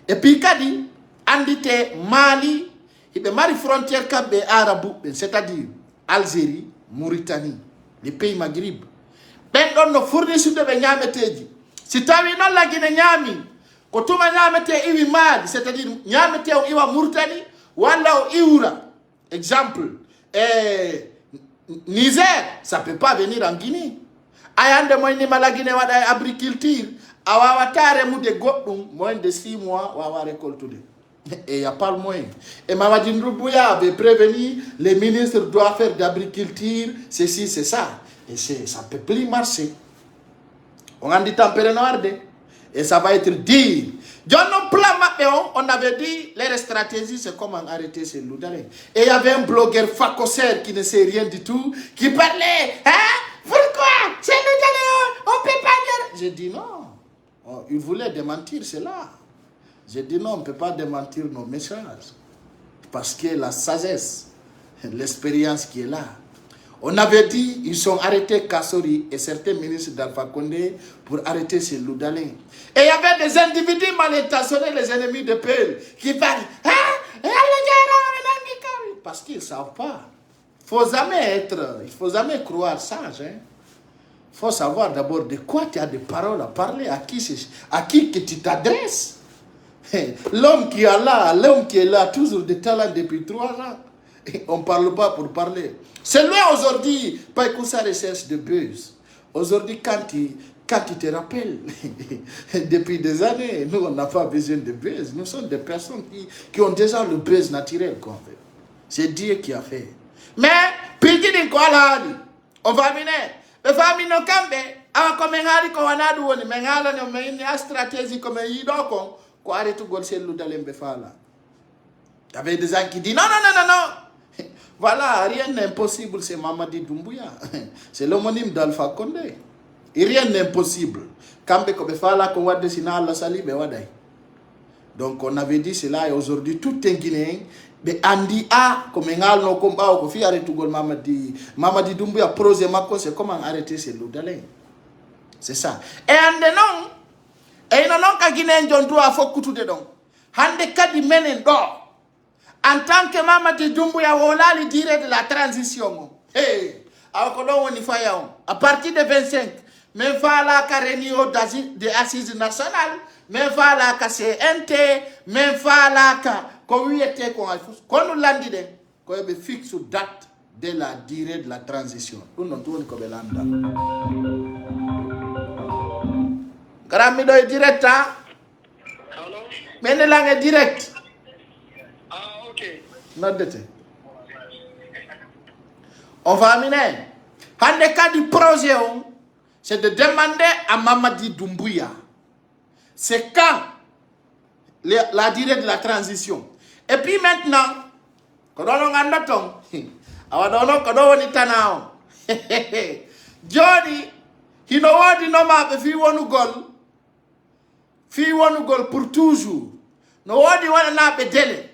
et puis kadi andite Mali, il mari frontière kabe arabou, c'est-à-dire Algérie, Mauritanie, les pays Maghreb. Ben don no fournisseur de benyameteji. Si tawi non la Guinée nyami, ko tuma nyamete iwi Mali, c'est-à-dire nyamete o iwa Mauritanie, wala o iura. Exemple, Niger, ça ne peut pas venir en Guinée. Ayande moyni mala Guinée wada agriculture, awawatare mu de godum moins de 6 mois wawa récolte. Et il n'y a pas le moyen. Et Mamadi Ndoumbouya avait prévenu, les ministres doivent faire d'agriculture, ceci, c'est ça. Et ça ne peut plus marcher. On a dit tempéré noir, et ça va être dit. Dans nos plans maintenant, on avait dit, leur stratégie, c'est comment arrêter Seludale. Et il y avait un blogueur facossaire qui ne sait rien du tout, qui parlait, pourquoi Seludale, on ne peut pas dire. J'ai dit non. Il voulait démentir cela. J'ai dit non, on ne peut pas démentir nos messages. Parce que la sagesse, l'expérience qui est là. On avait dit, ils sont arrêtés Kassori et certains ministres d'Alpha Condé pour arrêter Seludale. Et il y avait des individus mal intentionnés, les ennemis de paix, qui parlent. Parce qu'ils ne savent pas. Il ne faut jamais croire sage. Il faut savoir d'abord de quoi tu as des paroles à parler, à qui que tu t'adresses. L'homme qui est là, toujours des talents depuis 3 ans. On ne parle pas pour parler. C'est lui aujourd'hui, pas que ça recherche de buzz. Aujourd'hui, quand tu te rappelles, depuis des années, nous, on n'a pas besoin de buzz. Nous sommes des personnes qui ont déjà le buzz naturel qu'on fait. C'est Dieu qui a fait. Mais, puis on va venir. Les familles n'ont qu'à faire. Comme un ko wanadu woni mengala ne meni a stratégie comme yido ko arrête gol Seludale mbefala. Il y avait des gens qui disent non. Voilà, rien n'est impossible, c'est Mamadi Doumbouya. C'est l'homonyme d'Alpha Condé. Et rien n'est impossible. Quand on fait la qu'on va dessiner la sali, ben wadai. Donc on avait dit cela et aujourd'hui tout est Guinéen. Mais Andi A, comme un no combat, ou fi arrêter tout Mamadi Doumbouya projet Mako, c'est comment arrêter ces loups d'Alain. C'est ça. Et ande non, et non ka Guinéen John Doua faut coutu de donc. Hande kadi menen do. En tant que Mamadi Doumbouya wola li dire de la transition. Hey, alors on y fait à partir de 25, même la carénio des assises nationales, même la CNT, même la quand on était quand nous l'avons dit, quand on fixe date de la durée de la transition. Nous n'avons pas de landa. Gramido est direct, hein? Mais ne langue est direct. Ah, ok. Note de on va amener. En le cas du projet, c'est de demander à Mamadi Doumbouya, c'est quand la durée de la transition. Et puis maintenant, quand on a un ton, Johnny, il n'a pas dit non, mais fi wonu gol pour toujours. No wadi wana na be délai.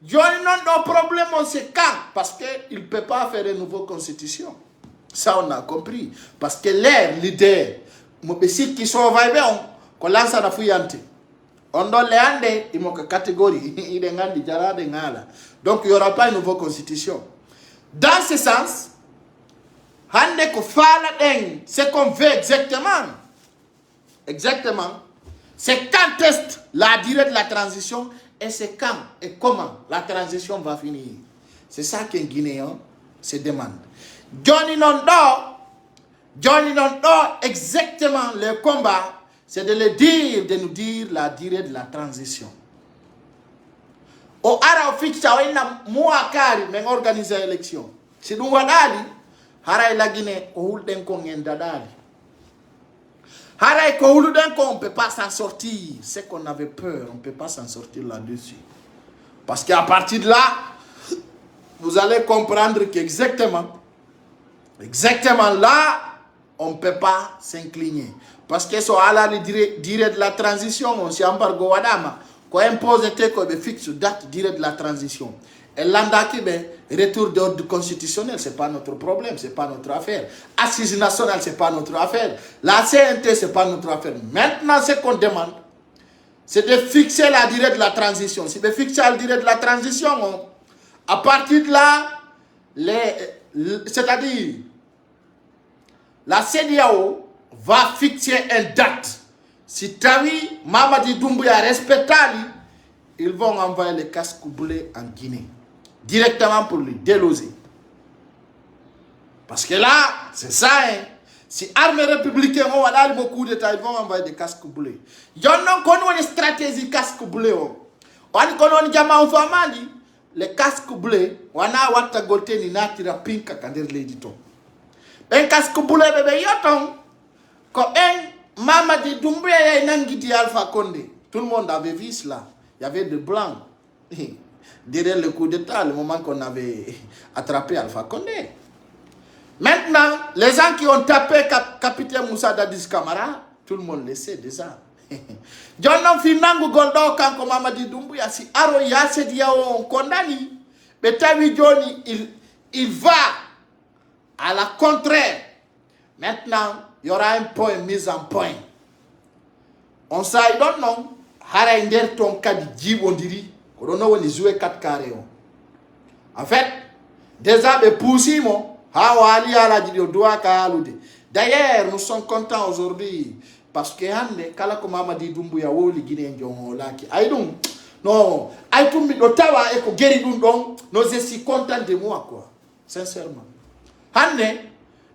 Johnny non problème c'est quand parce que il peut pas faire une nouvelle constitution. Ça on a compris parce que l'idée mo be sikki so vai be on ko lança na fuyante. On doit leande il mo catégorie il est ngandi jara de ngala. Donc il y aura pas une nouvelle constitution. Dans ce sens, hande ko fala deng c'est qu'on veut exactement. C'est quand est la durée de la transition et c'est quand et comment la transition va finir. C'est ça qu'un Guinéen se demande. Johnny Nondo exactement le combat, c'est de le dire, de nous dire la durée de la transition. Au ara fixa ina muakari men organiser élection. Si nous wadali, hara la Guinée o hulden ko ngendadali. Hara ko hulden ko on peut pas s'en sortir. C'est qu'on avait peur, on peut pas s'en sortir là-dessus. Parce qu'à partir de là, vous allez comprendre qu'exactement là, on ne peut pas s'incliner. Parce que so ala durée de la transition, on s'y embargo wadama. Quand on impose qu'on fixe date durée de la transition. Et l'andaki retour d'ordre constitutionnel, c'est pas notre problème, c'est pas notre affaire. Assise nationale, c'est pas notre affaire. La CNT, c'est pas notre affaire. Maintenant, ce qu'on demande, c'est de fixer la durée de la transition. Si de fixer la durée de la transition, à partir de là, c'est-à-dire, la CEDEAO va fixer une date. Si Tawi, Mamadi Doumbouya respecte, ils vont envoyer les casques bleus en Guinée. Directement pour le déloger. Parce que là, c'est ça, hein. Si l'armée républicaine ont beaucoup d'États, ils vont envoyer des casques bleus. Il y a une stratégie casque bleu. On a les casques bleus, on a wata gote ni natira pinka kander l'édito. Un casque bleu, bébé, yoton. Quand un Mamadi Doumbouya nangiti Alpha Condé, tout le monde avait vu cela. Il y avait des blancs. Derrière le coup d'État, le moment qu'on avait attrapé Alpha Condé. Maintenant, les gens qui ont tapé capitaine Moussa Dadis Camara, tout le monde le sait déjà. John Finango Goldo quand Mamadi Doumbouya si Aro Yasse Diao condamné, mais Tawi Johnny il va à la contraire. Maintenant, il y aura un point mis en point. On sait donc non, Hara Inder ton cas de Djibondiri, qu'on a joué 4 carrés. En fait, déjà des poussimo. D'ailleurs, nous sommes contents aujourd'hui parce que kala ko Mamadi Doumbouya woli Guinée laki. Aïdum non, aïtum mi do tawa e ko geri dum don, nous je suis content de moi quoi, sincèrement. Hanne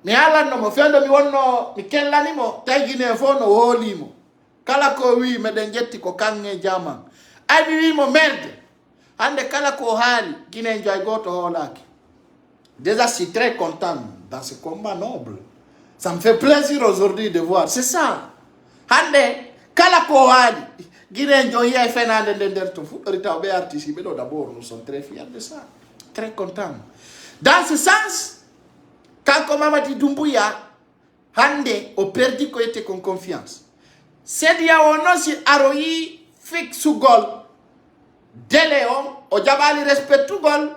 mi ala no mo fendo mi wonno mi kellani mo tay Guinée fo no woli mo. Kala ko wi meden jetti ko kange jama. Ay wi mo merde. Hande kala ko hali Guinée joy goto holaki. Déjà, je suis très content dans ce combat noble. Ça me fait plaisir aujourd'hui de voir. C'est ça. Hande, kala ko hali. Guinée joye Fernande Ndender Tofu. D'abord, nous sommes très fiers de ça. Très contents. Dans ce sens, quand Mamadi Doumbouya hande o perdi ko ete kon confiance sedia wono si aroyi fixe gol dele o jabali respectu gol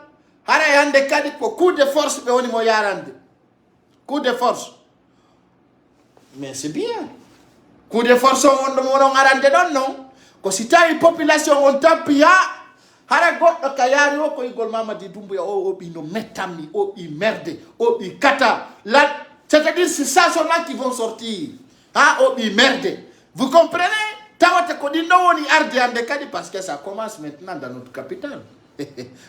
hara hande kadi ko coup de force be woni mo yarande coup de force mais c'est bien coup de force on do mo ngarande don non ko si tawi population on tapia hara goddo kayari o ko igol Mamadi Doumbouya o bi no metami o bi merde o bi kata là c'est-à-dire c'est ça seulement qui vont sortir o bi merde vous comprenez tawata ko di no woni arde ande kadi parce que ça commence maintenant dans notre capitale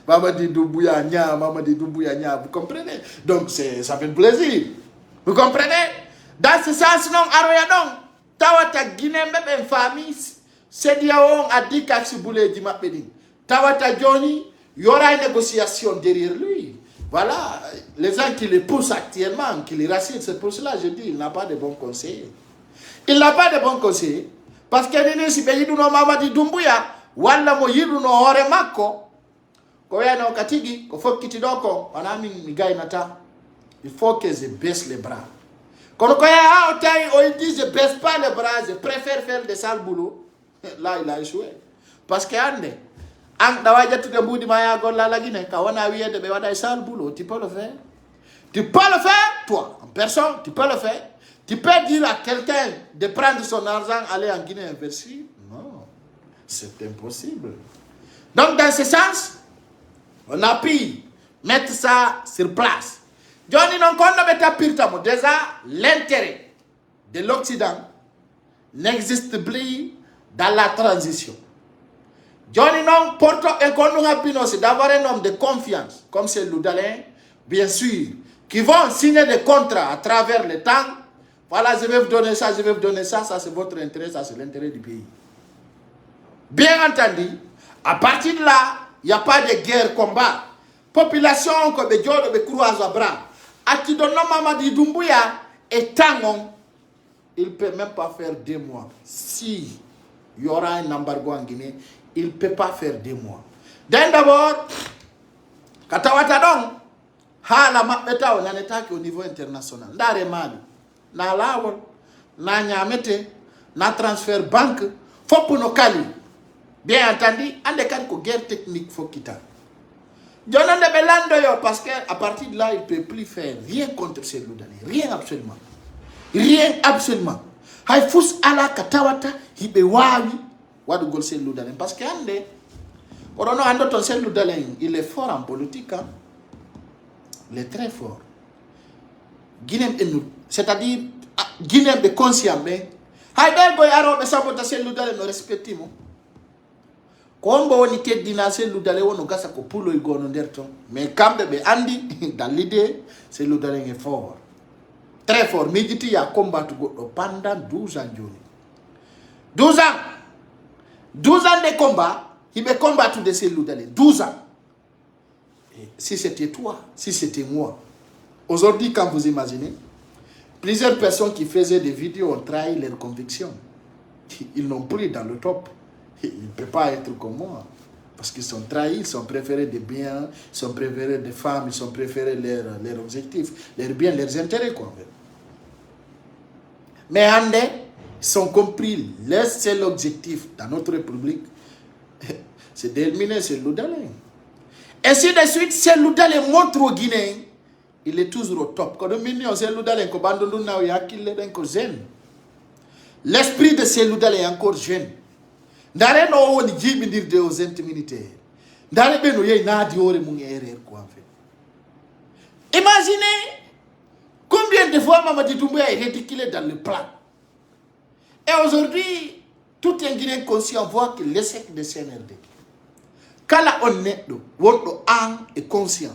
Mamadi Doumbouya nya vous comprenez donc ça fait plaisir vous comprenez dans ce sens non aroya donc tawata Guinée même famille c'est dia on a dit qu'axi boulé di mapedi tawata Johnny il y aura une négociation derrière lui voilà les gens qui le poussent actuellement qui les rassurent c'est pour cela je dis il n'a pas de bons conseillers il n'a pas de bons conseillers parce que nini si be yiduno Mamadi Doumbouya wala mo yiduno hore makko ko yana katigi ko fokkiti doko wanami mi gaynata il faut que je baisse les bras quand il dit je baisse pas les bras je préfère faire des sales boulots là il a échoué parce que ande ang dawajatu de mbudi maya golla la Guinée ka wana wiede be wada sale boulot tu peux le faire toi en personne tu peux le faire tu peux dire à quelqu'un de prendre son argent aller en Guinée investir non c'est impossible donc dans ce sens on a pu mettre ça sur place Johnny non kondo beta pirtamo déjà l'intérêt de l'Occident n'existe plus dans la transition. Johnny non porto un kondo c'est d'avoir un homme de confiance comme c'est Loudalin bien sûr qui vont signer des contrats à travers le temps. Voilà, je vais vous donner ça, ça c'est votre intérêt, ça c'est l'intérêt du pays. Bien entendu, à partir de là, il n'y a pas de guerre, combat. Population, comme des gens qui croisent à bras. À qui donne Mamadi Doumbouya et Tangon, il ne peut même pas faire 2 mois. Si il y aura un embargo en Guinée, il ne peut pas faire 2 mois. D'abord, Katawata donc, la mapeta on est au niveau international. Ndare Mali, na lawol, na nyamete, na transfert banque, faut pour nos kali. Bien entendu, en des cas de guerre technique, faut quitter. Jonan de Belando yo, parce qu'à partir de là, il ne peut plus faire rien contre ces Loudalais. Rien absolument. Rien absolument. Hay fous ala katawata, hibe wawi, wadu gol ces Loudalais. Parce que ande, on a un ces Loudalais, il est fort en politique. Hein? Il est très fort. Guinée c'est-à-dire, Guinée est conscient, mais hay bel boy aro be sabota ces Loudalais no respectimo. Kombo woni teddina c'est Loudalais wono gasa ko pulo igono derton mais kambe be andi dans l'idée c'est Loudalais est fort très fort Miditi ya combattu goddo pendant 12 ans joni 12 ans de combat il be combattu de ces Loudalais 12 ans et si c'était toi si c'était moi aujourd'hui quand vous imaginez plusieurs personnes qui faisaient des vidéos ont trahi leurs convictions ils n'ont plus dans le top. Il ne peut pas être comme moi. Parce qu'ils sont trahis, ils sont préférés des biens, ils sont préférés des femmes, ils sont préférés leurs objectifs, leurs biens, leurs intérêts. Quoi. Mais en ils sont compris, leur seul objectif dans notre République, c'est d'éliminer ces Loudalais. Ainsi de suite, ces Loudalais montrent aux Guinéens, il est toujours au top. Quand on dit que ces Loudalais sont encore jeunes, l'esprit de ces Loudalais est encore jeune. Ndare no woni jibidirde aux intimités. Ndare be no yey naadi hore mun erreur quoi en fait. Imaginez combien de fois Mamadi Doumbouya est ridiculé dans le plan. Et aujourd'hui, tout un Guinéen conscient voit que l'échec de CNRD. Quand on est wondo an est conscient.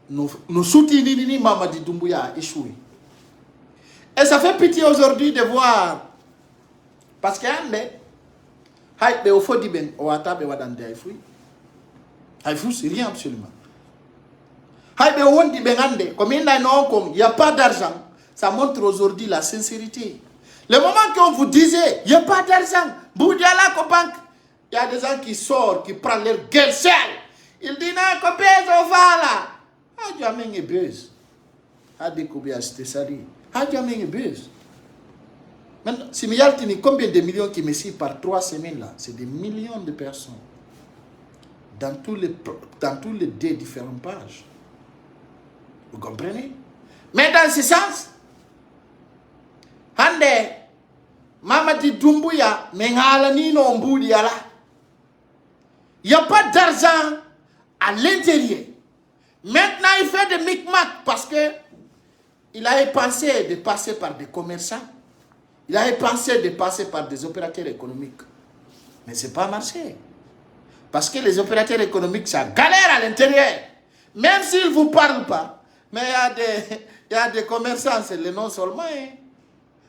Nous soutenons Mamadi Doumbouya a échoué. Et ça fait pitié aujourd'hui de voir parce que hay be o fodi ben o wata be wadande ay fou c'est rien absolument hay be wondi be ngande comme il n'y a pas d'argent ça montre aujourd'hui la sincérité le moment qu'on vous disait il n'y a pas d'argent Boudiala ko banque il y a des gens qui sortent qui prennent leur gueule sale il dit na ko bezo fala a jamais nge buzz a découvert c'était ça dit Hadjamé est buzz. Maintenant, si il combien de millions qui me suivent par 3 semaines là? C'est des millions de personnes. Dans tous les deux différentes pages. Vous comprenez? Mais dans ce sens, Hande, Mamadi Doumbouya, Mengalani no Mboudi ala. Il n'y a pas d'argent à l'intérieur. Maintenant, il fait des micmacs parce que il avait pensé de passer par des commerçants. Il avait pensé de passer par des opérateurs économiques. Mais ce n'est pas marché. Parce que les opérateurs économiques, ça galère à l'intérieur. Même s'ils ne vous parlent pas. Mais il y a des commerçants, c'est le nom seulement. Hein.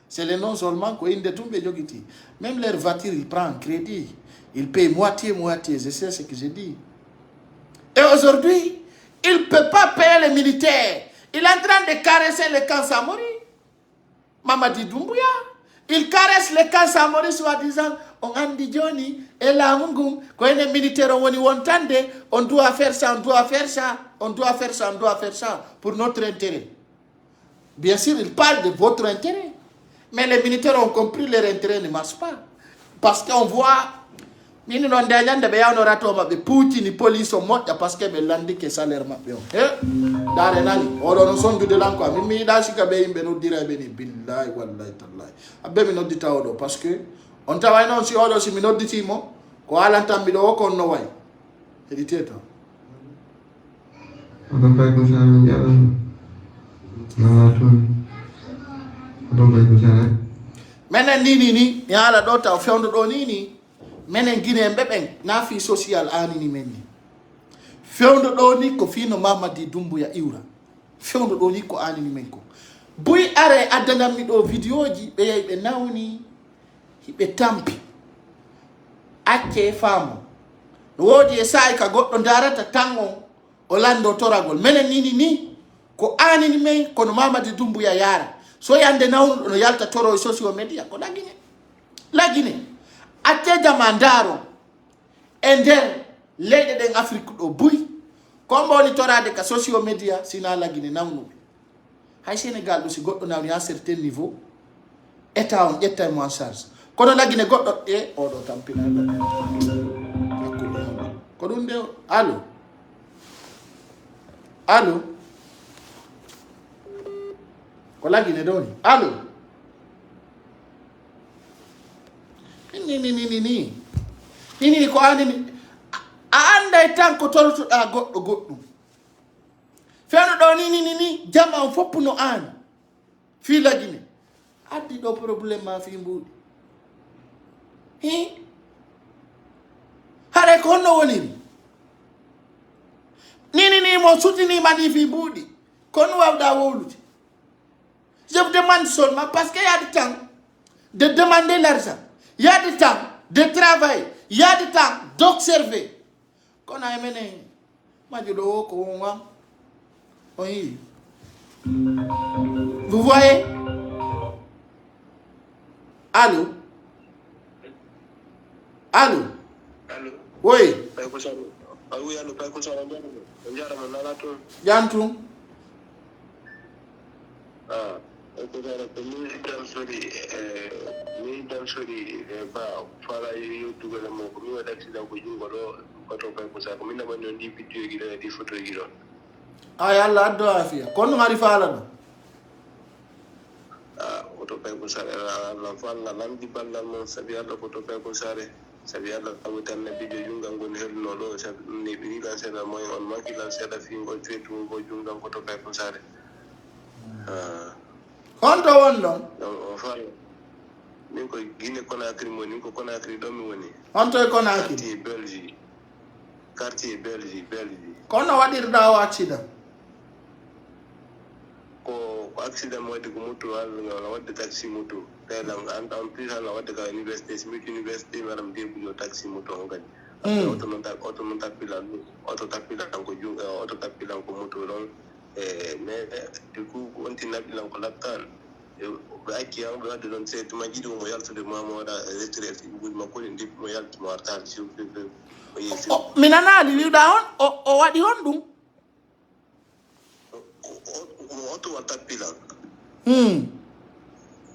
C'est le nom seulement. Même leur voiture, ils prennent en crédit. Ils payent moitié. Je sais ce que j'ai dit. Et aujourd'hui, il ne peut pas payer les militaires. Il est en train de caresser le camp Samori. Mamadi Doumbouya. Il caresse le camp Samori soi-disant, on a dit Johnny, et là, quand les militaires ont dit, on doit faire ça, on doit faire ça, on doit faire ça, on doit faire ça, pour notre intérêt. Bien sûr, il parle de votre intérêt. Mais les militaires ont compris leur intérêt ne marche pas. Parce qu'on voit, nous n'avons pas de Poutine, les police sont morts parce que les landis que salaire m'a payé. Dans les nani, on a son de l'encore. Mais il a dit que nous dirait billahi wallahi tallahi. Abbe nous dit taodo parce que on travaille non si on si minot dit mo ko alanta mi do ko no way. C'est dit teta. On va pas comme ça mais menen ni yala do taw fewndo do ni menen guiné beben na fi social anini menni fewndo do ni ko fino Mamadi Doumbouya iwra fewndo do ni ko anini men ko buy are addana mi do vidéo ji be yay be nawni hibe tampi acce famo wodi e say ka goddo darata tango o lando toragol menen ni ko anini men kono Mamadi Doumbouya yara so yande nawno no yalta toro e social media ko lagine acce jamandaro ender leyde den Afrique do buy kombo ni torade ka social media sina lagine nawno hay Sénégal do si goddo nawni à certain niveau état on ƴetta mo en charge kono lagine goddo e o do tampina ko dum de allo ko lagine doni allo ni ko anini anda tanko toltuda goddo feno do ni jama foppuno an fi lagine addi do problème ma fi mbudi hare ko no woni ni mo sutini mani fi mbudi kon wawda woluti. Je vous demande seulement parce qu'il y a du temps de demander l'argent, il y a du temps de travailler, il y a du temps d'observer. Quand on a mené, vous voyez? Allô? Oui. Jantou. mi dam sori ba fala yu dugal mo ko mi wada accident ko jungo do ko to kay ko sa ko min na ban di video gi di photo gi don ay Allah do afia kon ngari fala do o to kay ko sa la fala lam di ballal mon sabi Allah ko to kay ko sare sabi Allah ko tan na video junga ngon helno do sa ni bi la seda moy on maki la seda fi ngol twetu ko junga ko to kay ko sare Honto wonno min ko Guinée Conakry mo nin ko Conakry do mi woni honto e Conakry quartier Belgique kono wadirda o accident ko accident mo de ko moto wala wadde taxi moto telang en plus ala wadde ka université maram de bu taxi moto on gadi auto non tapilan ko junga auto tapilan ko moto don mais du coup on tinna bilan ko laptan aki am do don se to majido mo yalto de mamo da retraite bu ma ko ndi mo yalto mo artal ci minanali wi da on o wadi hon dum auto wa tapilan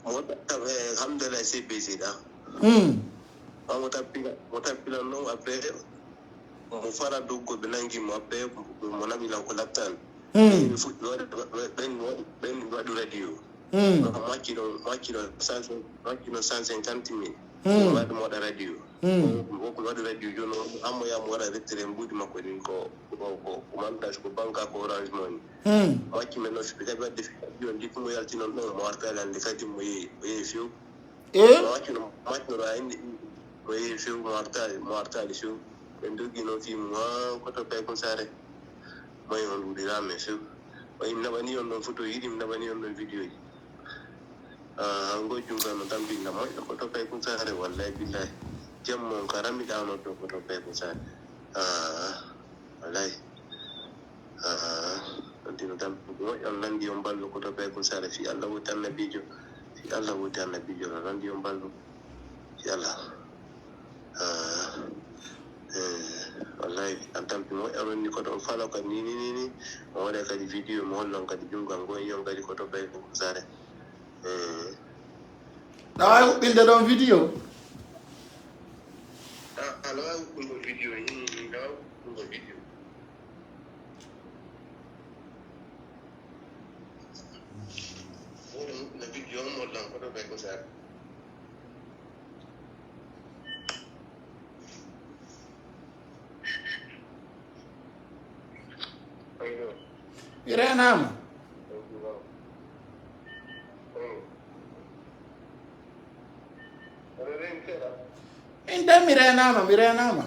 alhamdulillah c'est busy da mota pila no après mo fara dogo benangi mo après mo na bila ko laptan ben wadu radio makino 150 mil wadu mo da radio ko wadu radio jono amo ya mo wara retere mbudi makoni ko montage ko banka ko Orange Money makime no spita ba defi yo ndiko mo yalti non mo warta lan de kati mo ye fiu makino ra indi mo ye fiu mo warta li fiu endo gino fi mo ko to pe ko sare mo yon dira me fiu o imna bani on photo yi imna bani on video yi ngo junga no tambi na mo ko to pe ko sare wallahi billahi jammo karami da no to ko to pe ko sare wallahi dino tam mo Allah ndi on ballo ko to be ko sare fi Allah wutan nabijo ndi on ballo fi Allah wallahi antam mo eron ni ko to fala ko ni mo wada ka di video mo hollon ka di junga ngo yon gadi ko to be ko sare na binde don video ala ko video ni na ko video na video mo lang ko to be ko sare Mirenama Inda Mirenama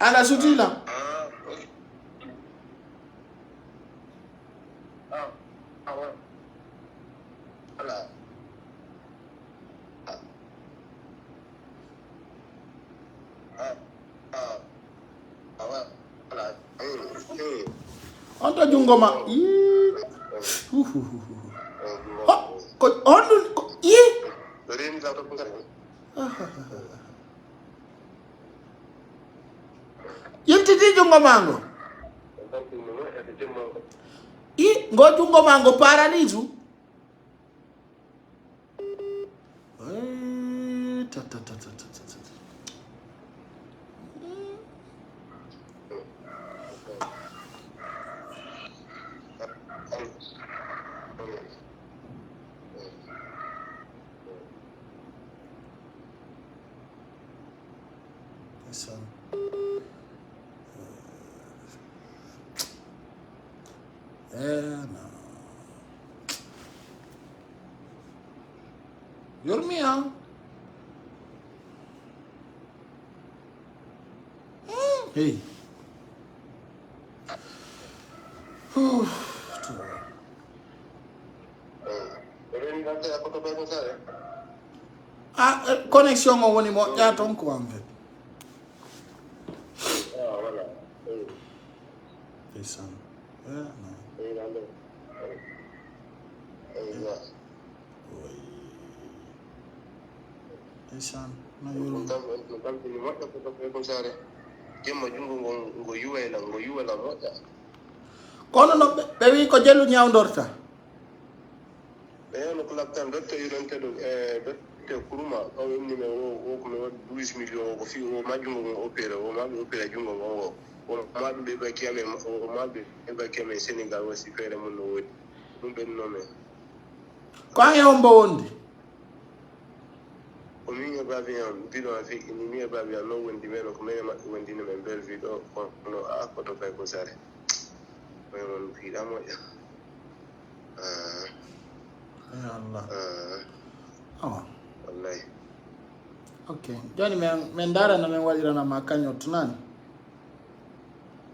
Ala sutila Onto jungoma ko ondu yi ren la to ngare yimtiti jungomango ngo jungomango paralizu no. You're me, huh? Hey. Connexion on woni mo ya ton ko am fait. Voilà. C'est ça. Isan na yoro tam ni mo ko sare jemma jungo ngo yuwela moja kono no be wi ko jelu nyawndorta be no club tan do to yuronte do te kuruma o ni me o ko me 12 millions ko fi o majungo ngo opera jungo ngo o madu be ba kiame o madu be ba kiame Senegal wasi fere mun no wodi dum ben no me ko ay hombo wondi o mi ba bien video avec ni mi ba bien no wondi me no ko me wondi ne me bel video ko no a ko to be ko sare o non fi da mo ya Allah wallahi okay joni men dara na men wadira na makanyo tunani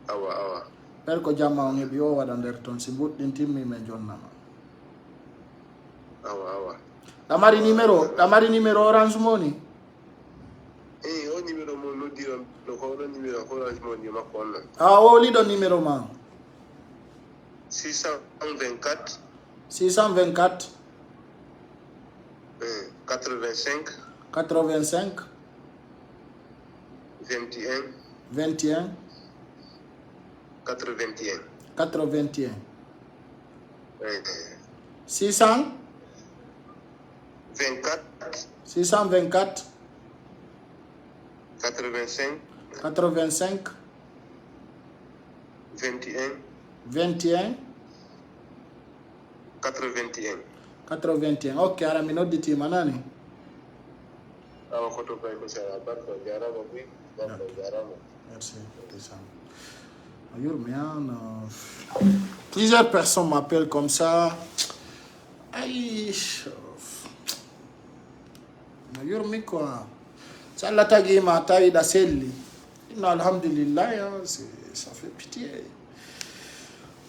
awa per ko jamma on hebi o wada nder ton si buddin timmi men jonnama awa damari numéro Orange Money o numéro mo no diro no ko do numéro Orange Money makko on o li do numéro ma 624 85 21 81 81 600 24 624 85 85 21 21 81. 81. Ok, ara mi nodditi manani. Awa koto pay ko sala barko jarama bi barko jarama. Merci. Plusieurs personnes m'appellent comme ça. Aïe. Yurmi quoi. Ça l'a tagué ma taille d'Aselli. Alhamdulillah, ça fait pitié.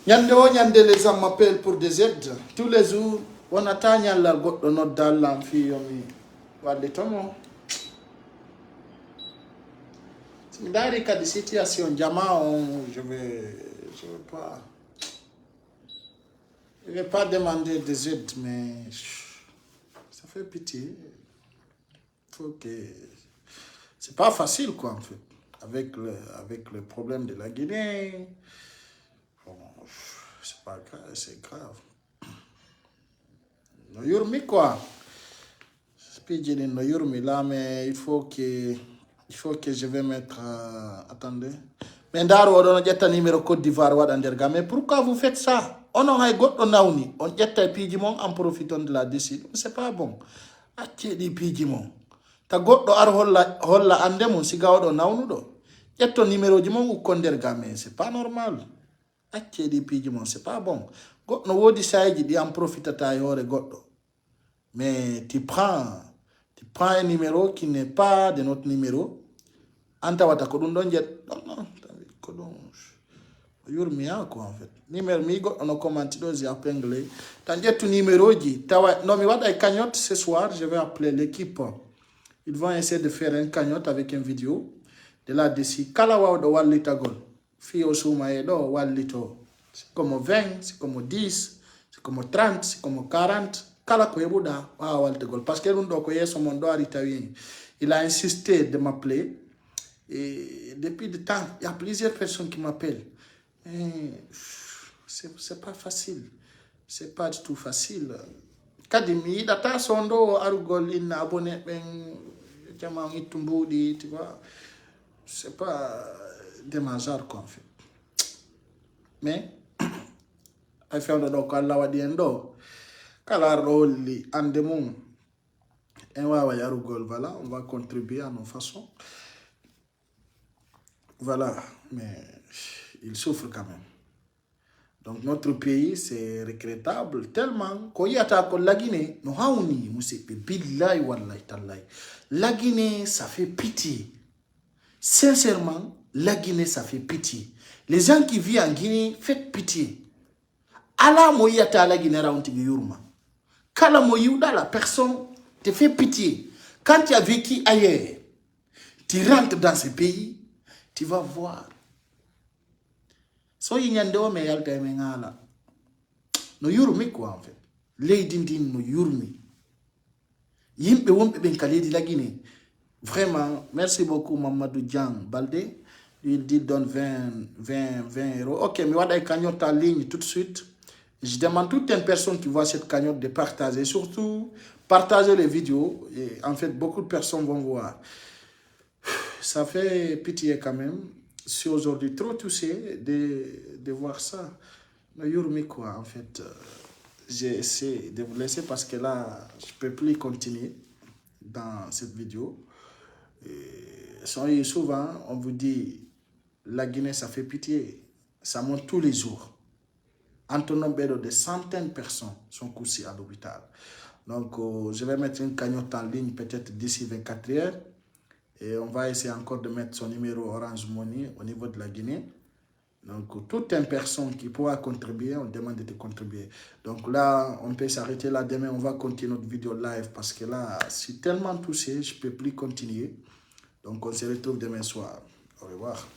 Nyande les gens m'appellent pour des aides. Tous les jours, on attend la goutte de notre dalle l'amphi. Dans les cas de situation, je vais pas demander des aides, mais ça fait pitié. Faut que c'est pas facile quoi en fait avec le problème de la Guinée. Bon, c'est pas grave, c'est grave. No yurmi quoi. Puis no yurmi là, mais il faut que je vais mettre attendez. Mais ndaro on jetta numéro Côte d'Ivoire wada nderga. Mais pourquoi vous faites ça? On a goddo nawni, on jetta piji mon en profitant de la décision. C'est pas bon. Acce di piji mon. Ta goddo ar holla ande mon siga odo nawnudo. Jetto numéro ji mon ukko nderga mais c'est pas normal. Acce di piji mon, c'est pas bon. Goddo wodi sayji di en profitata yore goddo. Mais tu prends un numéro qui n'est pas de notre numéro. Anta wata ko dum don jet. Non, ko don yurmiya quoi en fait. Numéro mi go on commenti do zi appengle. Tan jettu numéro ji tawa no mi wada cagnotte ce soir, je vais appeler l'équipe. Ils vont essayer de faire un cagnotte avec une vidéo de là d'ici kala wawdo wallita gol. Fi o suma e do wallito. C'est comme 20, c'est comme 10, c'est comme 30, c'est comme 40. Kala ko yebuda wa walte gol parce que rundo ko yeso mon do ari tawi. Il a insisté de m'appeler et depuis le temps, il y a plusieurs personnes qui m'appellent. C'est pas facile. C'est pas du tout facile. Kadimi data sondo arugol in abonné ben jama itumbudi, tu vois. C'est pas des mazar quoi en fait. Mais I found do ko Allah wadi endo. Kala roli andemon. En wa yarugol voilà, on va contribuer à nos façons. Voilà, mais il souffre quand même. Donc notre pays, c'est regrettable tellement qu'on y attaque la Guinée. Nous haouni, musipe, billahi wallahi tallahi. La Guinée, ça fait pitié. Sincèrement, la Guinée, ça fait pitié. Les gens qui vivent en Guinée, faites pitié. Allah moyata la Guinée raunti yurma. Kala moyuda la personne te fait pitié. Quand tu as vécu ailleurs, tu rentres dans ce pays, tu vas voir. So yinyando me yalta me ngala. No yurmi quoi en fait. Lady din no yurmi. Yimbe wombe ben kaledi la Guinée. Vraiment, merci beaucoup Mamadou Diang Baldé. Il dit donne 20 euros. Ok, mais voilà une cagnotte en ligne tout de suite. Je demande à toute une personne qui voit cette cagnotte de partager. Surtout, partager les vidéos. Et en fait, beaucoup de personnes vont voir. Ça fait pitié quand même. Je suis aujourd'hui trop touché de voir ça. Mais Yurmi quoi, en fait, j'ai essayé de vous laisser parce que là, je ne peux plus continuer dans cette vidéo. Et souvent, on vous dit, la Guinée, ça fait pitié. Ça monte tous les jours. Entre nombre de centaines de personnes sont couchées à l'hôpital. Donc, je vais mettre une cagnotte en ligne peut-être d'ici 24 heures. Et on va essayer encore de mettre son numéro Orange Money au niveau de la Guinée. Donc, toute une personne qui pourra contribuer, on demande de contribuer. Donc là, on peut s'arrêter là. Demain, on va continuer notre vidéo live parce que là, je suis tellement touché, je ne peux plus continuer. Donc, on se retrouve demain soir. Au revoir.